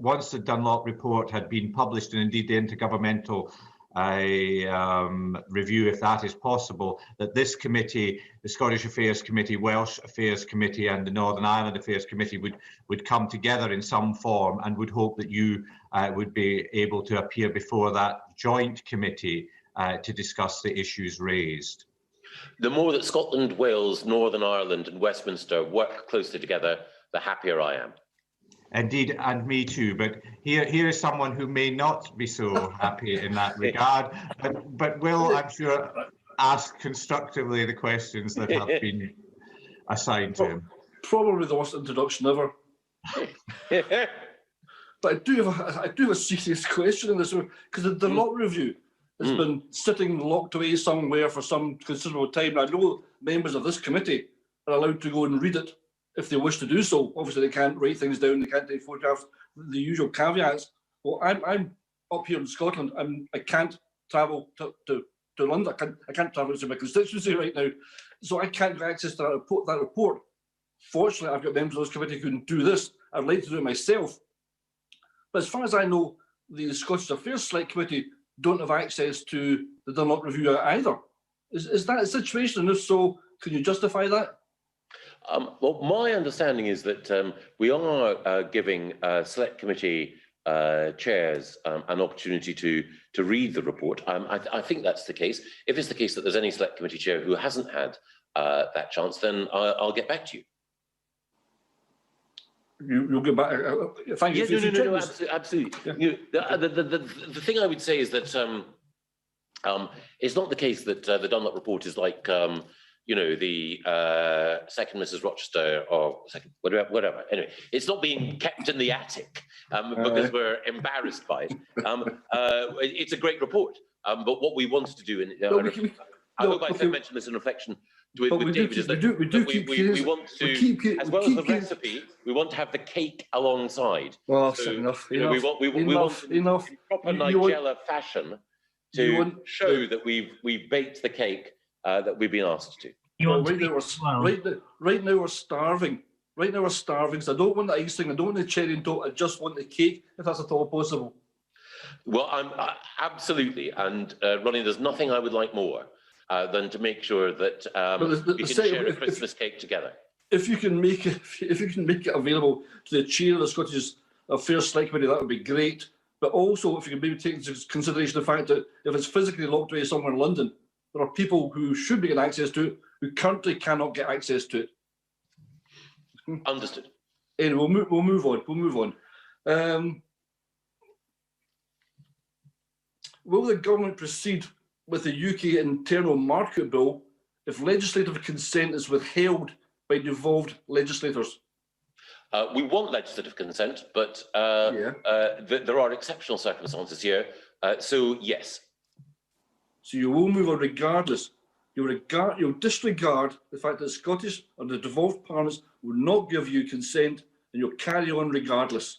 S10: once the Dunlop report had been published, and indeed the intergovernmental review, if that is possible, that this committee, the Scottish Affairs Committee, Welsh Affairs Committee and the Northern Ireland Affairs Committee would come together in some form, and would hope that you would be able to appear before that joint committee to discuss the issues raised.
S2: The more that Scotland, Wales, Northern Ireland and Westminster work closely together, the happier I am.
S10: Indeed, and me too. But here is someone who may not be so happy in that regard, but will, I'm sure, ask constructively the questions that have been assigned to him.
S4: Probably the worst introduction ever. But I do have a serious question in this, because the Dunlop review has been sitting locked away somewhere for some considerable time. I know members of this committee are allowed to go and read it if they wish to do so. Obviously, they can't write things down, they can't take photographs, the usual caveats. Well, I'm up here in Scotland, I can't travel to London. I can't travel to my constituency right now, so I can't get access to that report. Fortunately, I've got members of this committee who can do this. I'd like to do it myself. But as far as I know, the Scottish Affairs Select Committee don't have access to the Dunlop review either. Is that a situation? And if so, can you justify that?
S2: Well, my understanding is that we are giving Select Committee chairs an opportunity to read the report. I think that's the case. If it's the case that there's any Select Committee chair who hasn't had that chance, then I'll get back to you.
S4: You'll get back. Thank you.
S2: No, absolutely. Yeah. The thing I would say is that it's not the case that the Dunlop report is like the second Mrs. Rochester or second whatever. Anyway, it's not being kept in the attic because we're embarrassed by it. It's a great report, but what we wanted to do, I hope I mentioned this in reflection with David, is that we want to, as well as the recipe, we want to have the cake alongside.
S4: Well,
S2: so,
S4: enough.
S2: We want in proper Nigella fashion to show that we've baked the cake that we've been asked to.
S4: Right now we're starving. Right now we're starving. So I don't want the icing. I don't want the cherry on top. I just want the cake, if that's at all possible.
S2: Well, I'm absolutely, and Ronnie, there's nothing I would like more than to make sure that we can share a Christmas cake together.
S4: If you can make it available to the chair of the Scottish Affairs Select Committee, that would be great. But also, if you can maybe take into consideration the fact that if it's physically locked away somewhere in London, there are people who should be getting access to it who currently cannot get access to it.
S2: Understood.
S4: Anyway, we'll move on. Will the government proceed with the UK Internal Market Bill if legislative consent is withheld by devolved legislators?
S2: We want legislative consent, but there are exceptional circumstances here. So yes.
S4: So you will move on regardless. You'll disregard the fact that the Scottish or the devolved parliaments will not give you consent, and you'll carry on regardless.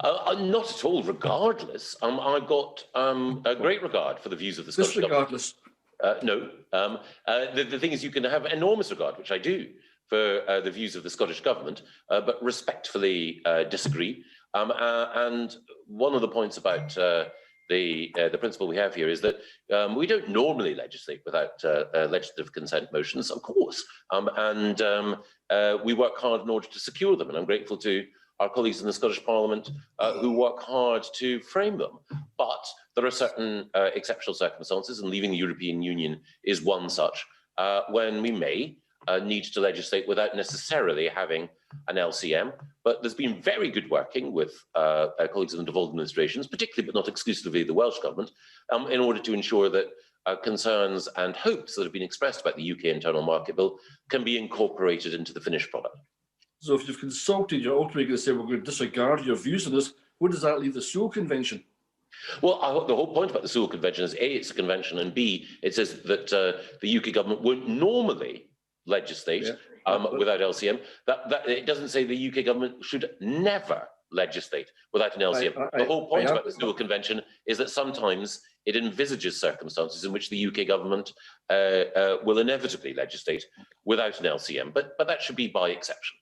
S2: Not at all regardless. I've got a great regard for the views of the Scottish government. No. The thing is, you can have enormous regard, which I do, for the views of the Scottish government, but respectfully disagree. And one of the points about the principle we have here is that we don't normally legislate without legislative consent motions, of course, and we work hard in order to secure them. And I'm grateful to our colleagues in the Scottish Parliament who work hard to frame them. But there are certain exceptional circumstances, and leaving the European Union is one such, when we may need to legislate without necessarily having an LCM. But there's been very good working with colleagues in the devolved administrations, particularly but not exclusively the Welsh Government, in order to ensure that concerns and hopes that have been expressed about the UK Internal Market Bill can be incorporated into the finished product. So if you've consulted, you're ultimately going to say, we're going to disregard your views on this. Where does that leave the Sewell Convention? Well, the whole point about the Sewell Convention is A, it's a convention, and B, it says that the UK government won't normally legislate without LCM. That it doesn't say the UK government should never legislate without an LCM. The whole point about the Sewell Convention is that sometimes it envisages circumstances in which the UK government will inevitably legislate without an LCM, but that should be by exception.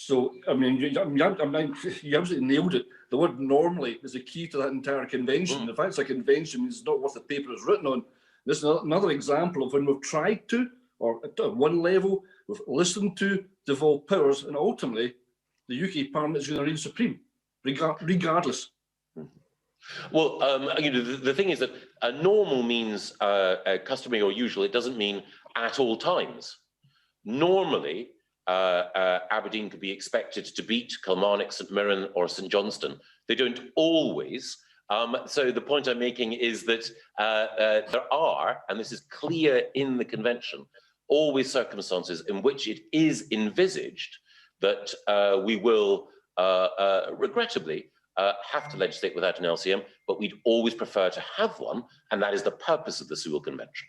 S2: So, I mean, you absolutely nailed it. The word normally is the key to that entire convention. In fact, it's a convention, it's not what the paper is written on. This is another example of when we've tried to, or at one level, we've listened to devolved powers, and ultimately, the UK Parliament is going to reign supreme, regardless. Well, the thing is that normal means customary or usual. It doesn't mean at all times. Normally, Aberdeen could be expected to beat Kilmarnock, St Mirren or St Johnstone. They don't always. So the point I'm making is that there are, and this is clear in the convention, always circumstances in which it is envisaged that we will regrettably have to legislate without an LCM, but we'd always prefer to have one, and that is the purpose of the Sewell Convention.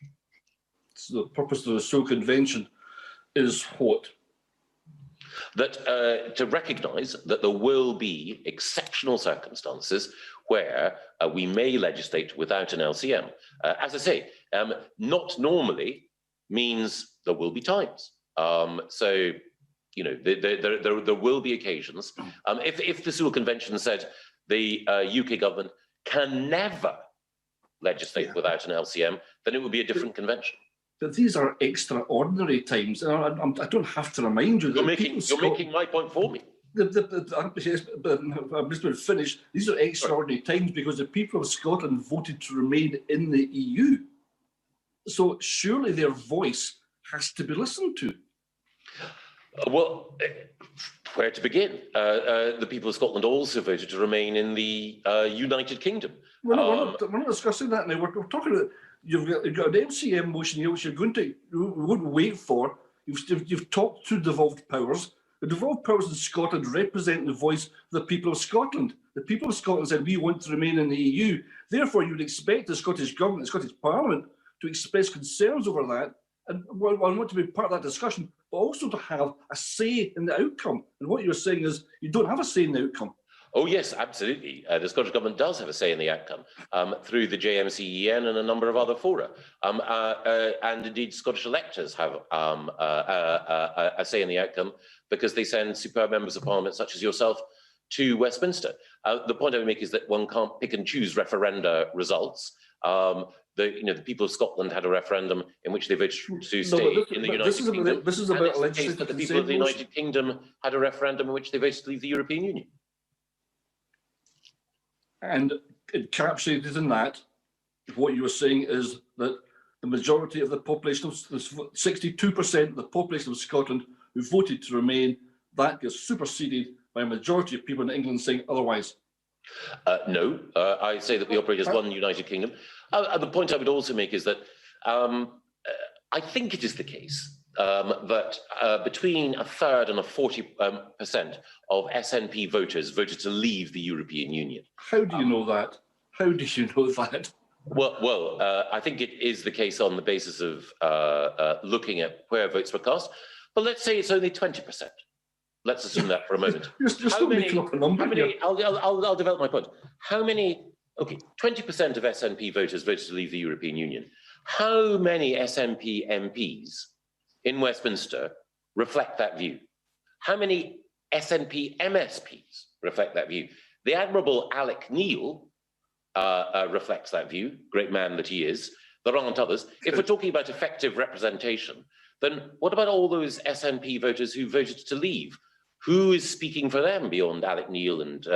S2: So the purpose of the Sewell Convention is what? That to recognise that there will be exceptional circumstances where we may legislate without an LCM. As I say, not normally means there will be times. So, you know, there will be occasions. If the Sewell Convention said the UK government can never legislate without an LCM, then it would be a different convention. But these are extraordinary times. I don't have to remind you that you're making my point for me. I'm just going to finish. These are extraordinary times because the people of Scotland voted to remain in the EU. So surely their voice has to be listened to. Well, where to begin? The people of Scotland also voted to remain in the United Kingdom. We're not discussing that now. We're talking about you've got an MCM motion here which you wouldn't wait for. You've talked to devolved powers. The devolved powers in Scotland represent the voice of the people of Scotland. The people of Scotland said we want to remain in the EU. Therefore, you would expect the Scottish Government, the Scottish Parliament, to express concerns over that. And I want to be part of that discussion, but also to have a say in the outcome. And what you're saying is you don't have a say in the outcome. Oh, yes, absolutely. The Scottish Government does have a say in the outcome through the JMCEN and a number of other fora. And indeed, Scottish electors have a say in the outcome because they send superb members of Parliament, such as yourself, to Westminster. The point I would make is that one can't pick and choose referenda results. The people of Scotland had a referendum in which they voted to stay in the United Kingdom. This is about legislative consent. The people of the United Kingdom had a referendum in which they voted to leave the European Union. And encapsulated in that, what you were saying is that the majority of the population, 62% of the population of Scotland who voted to remain, that gets superseded by a majority of people in England saying otherwise. No, I say that we operate as one United Kingdom. The point I would also make is that I think it is the case that between a third and a 40% of SNP voters voted to leave the European Union.
S4: How do you know that? How do you know that?
S2: Well, I think it is the case on the basis of looking at where votes were cast. But let's say it's only 20%. Let's assume that for a moment. I'll develop my point. How many? Okay, 20% of SNP voters voted to leave the European Union. How many SNP MPs in Westminster reflect that view? How many SNP MSPs reflect that view? The Admirable Alec Neil reflects that view, great man that he is. There aren't others. If we're talking about effective representation, then what about all those SNP voters who voted to leave? Who is speaking for them beyond Alec Neil and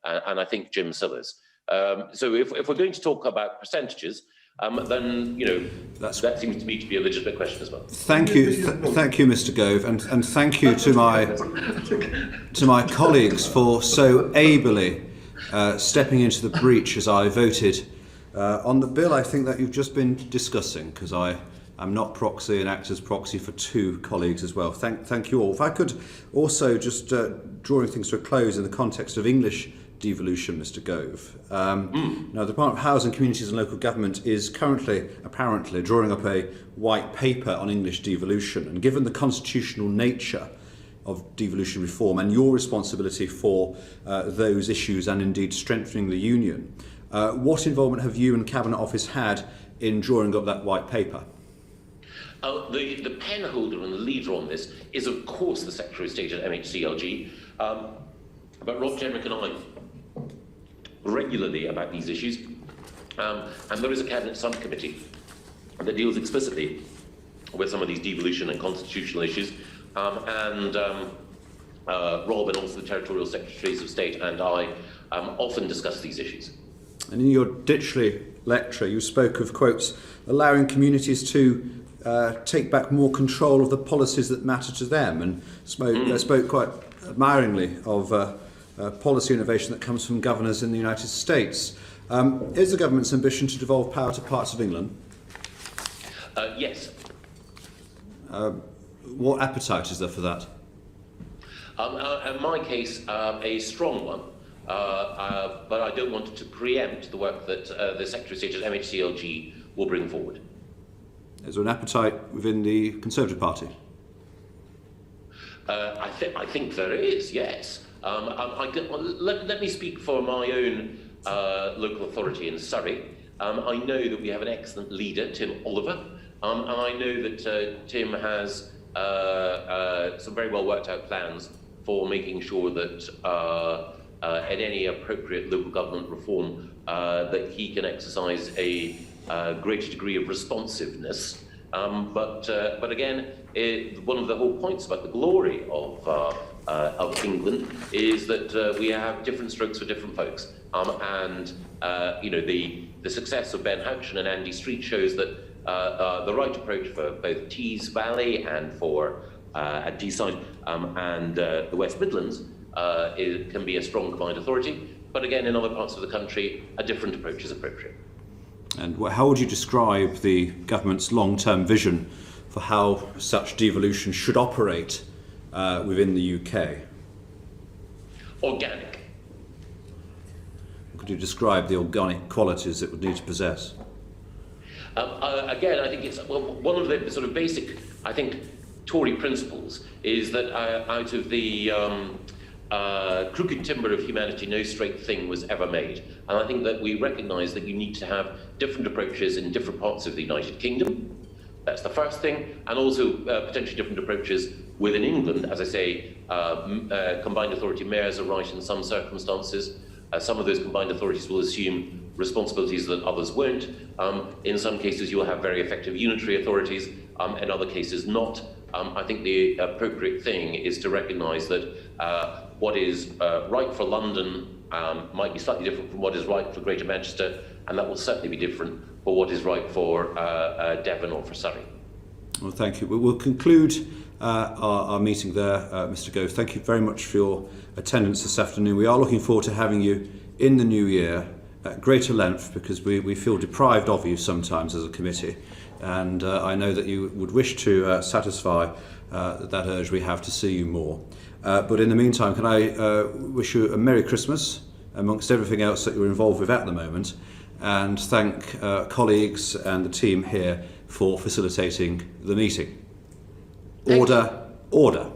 S2: I think Jim Sillars? So if we're going to talk about percentages, then that seems to me to be a legitimate question as well.
S1: Thank you, thank you, Mr. Gove, and thank you to my colleagues for so ably stepping into the breach as I voted on the bill. I think that you've just been discussing, because I'm not proxy and act as proxy for two colleagues as well. Thank you all. If I could also just drawing things to a close in the context of English devolution, Mr. Gove. Now, the Department of Housing, Communities and Local Government is currently, apparently, drawing up a white paper on English devolution. And given the constitutional nature of devolution reform and your responsibility for those issues and indeed strengthening the union, what involvement have you and Cabinet Office had in drawing up that white paper?
S2: The pen holder and the leader on this is, of course, the Secretary of State at MHCLG, but Rob Jenrick and I regularly about these issues, and there is a Cabinet subcommittee that deals explicitly with some of these devolution and constitutional issues, and Rob and also the Territorial Secretaries of State and I often discuss these issues.
S1: And in your Ditchley lecture, you spoke of, quotes, allowing communities to take back more control of the policies that matter to them, and spoke quite admiringly of policy innovation that comes from governors in the United States. Is the government's ambition to devolve power to parts of England?
S2: Yes.
S1: What appetite is there for that?
S2: In my case, a strong one, but I don't want to preempt the work that the Secretary of State at MHCLG will bring forward.
S1: Is there an appetite within the Conservative Party?
S2: I think there is, yes. Let me speak for my own local authority in Surrey. I know that we have an excellent leader, Tim Oliver, and I know that Tim has some very well worked out plans for making sure that at any appropriate local government reform that he can exercise a greater degree of responsiveness. But again, one of the whole points about the glory of England is that we have different strokes for different folks. And the success of Ben Houchen and Andy Street shows that the right approach for both Tees Valley and for Deeside and the West Midlands can be a strong combined authority. But again, in other parts of the country, a different approach is appropriate.
S1: And how would you describe the government's long-term vision for how such devolution should operate within the UK?
S2: Organic.
S1: Could you describe the organic qualities it would need to possess?
S2: Again, I think it's one of the sort of basic, I think, Tory principles is that out of the crooked timber of humanity, no straight thing was ever made. And I think that we recognise that you need to have different approaches in different parts of the United Kingdom. That's the first thing. And also potentially different approaches within England. As I say, combined authority mayors are right in some circumstances. Some of those combined authorities will assume responsibilities that others won't. In some cases, you'll have very effective unitary authorities. In other cases, not. I think the appropriate thing is to recognise that what is right for London might be slightly different from what is right for Greater Manchester, and that will certainly be different for what is right for Devon or for Surrey.
S1: Well, thank you. We'll conclude our meeting there, Mr. Gove. Thank you very much for your attendance this afternoon. We are looking forward to having you in the new year at greater length, because we feel deprived of you sometimes as a committee, and I know that you would wish to satisfy that urge we have to see you more. But in the meantime, can I wish you a Merry Christmas amongst everything else that you're involved with at the moment, and thank colleagues and the team here for facilitating the meeting. Order, order.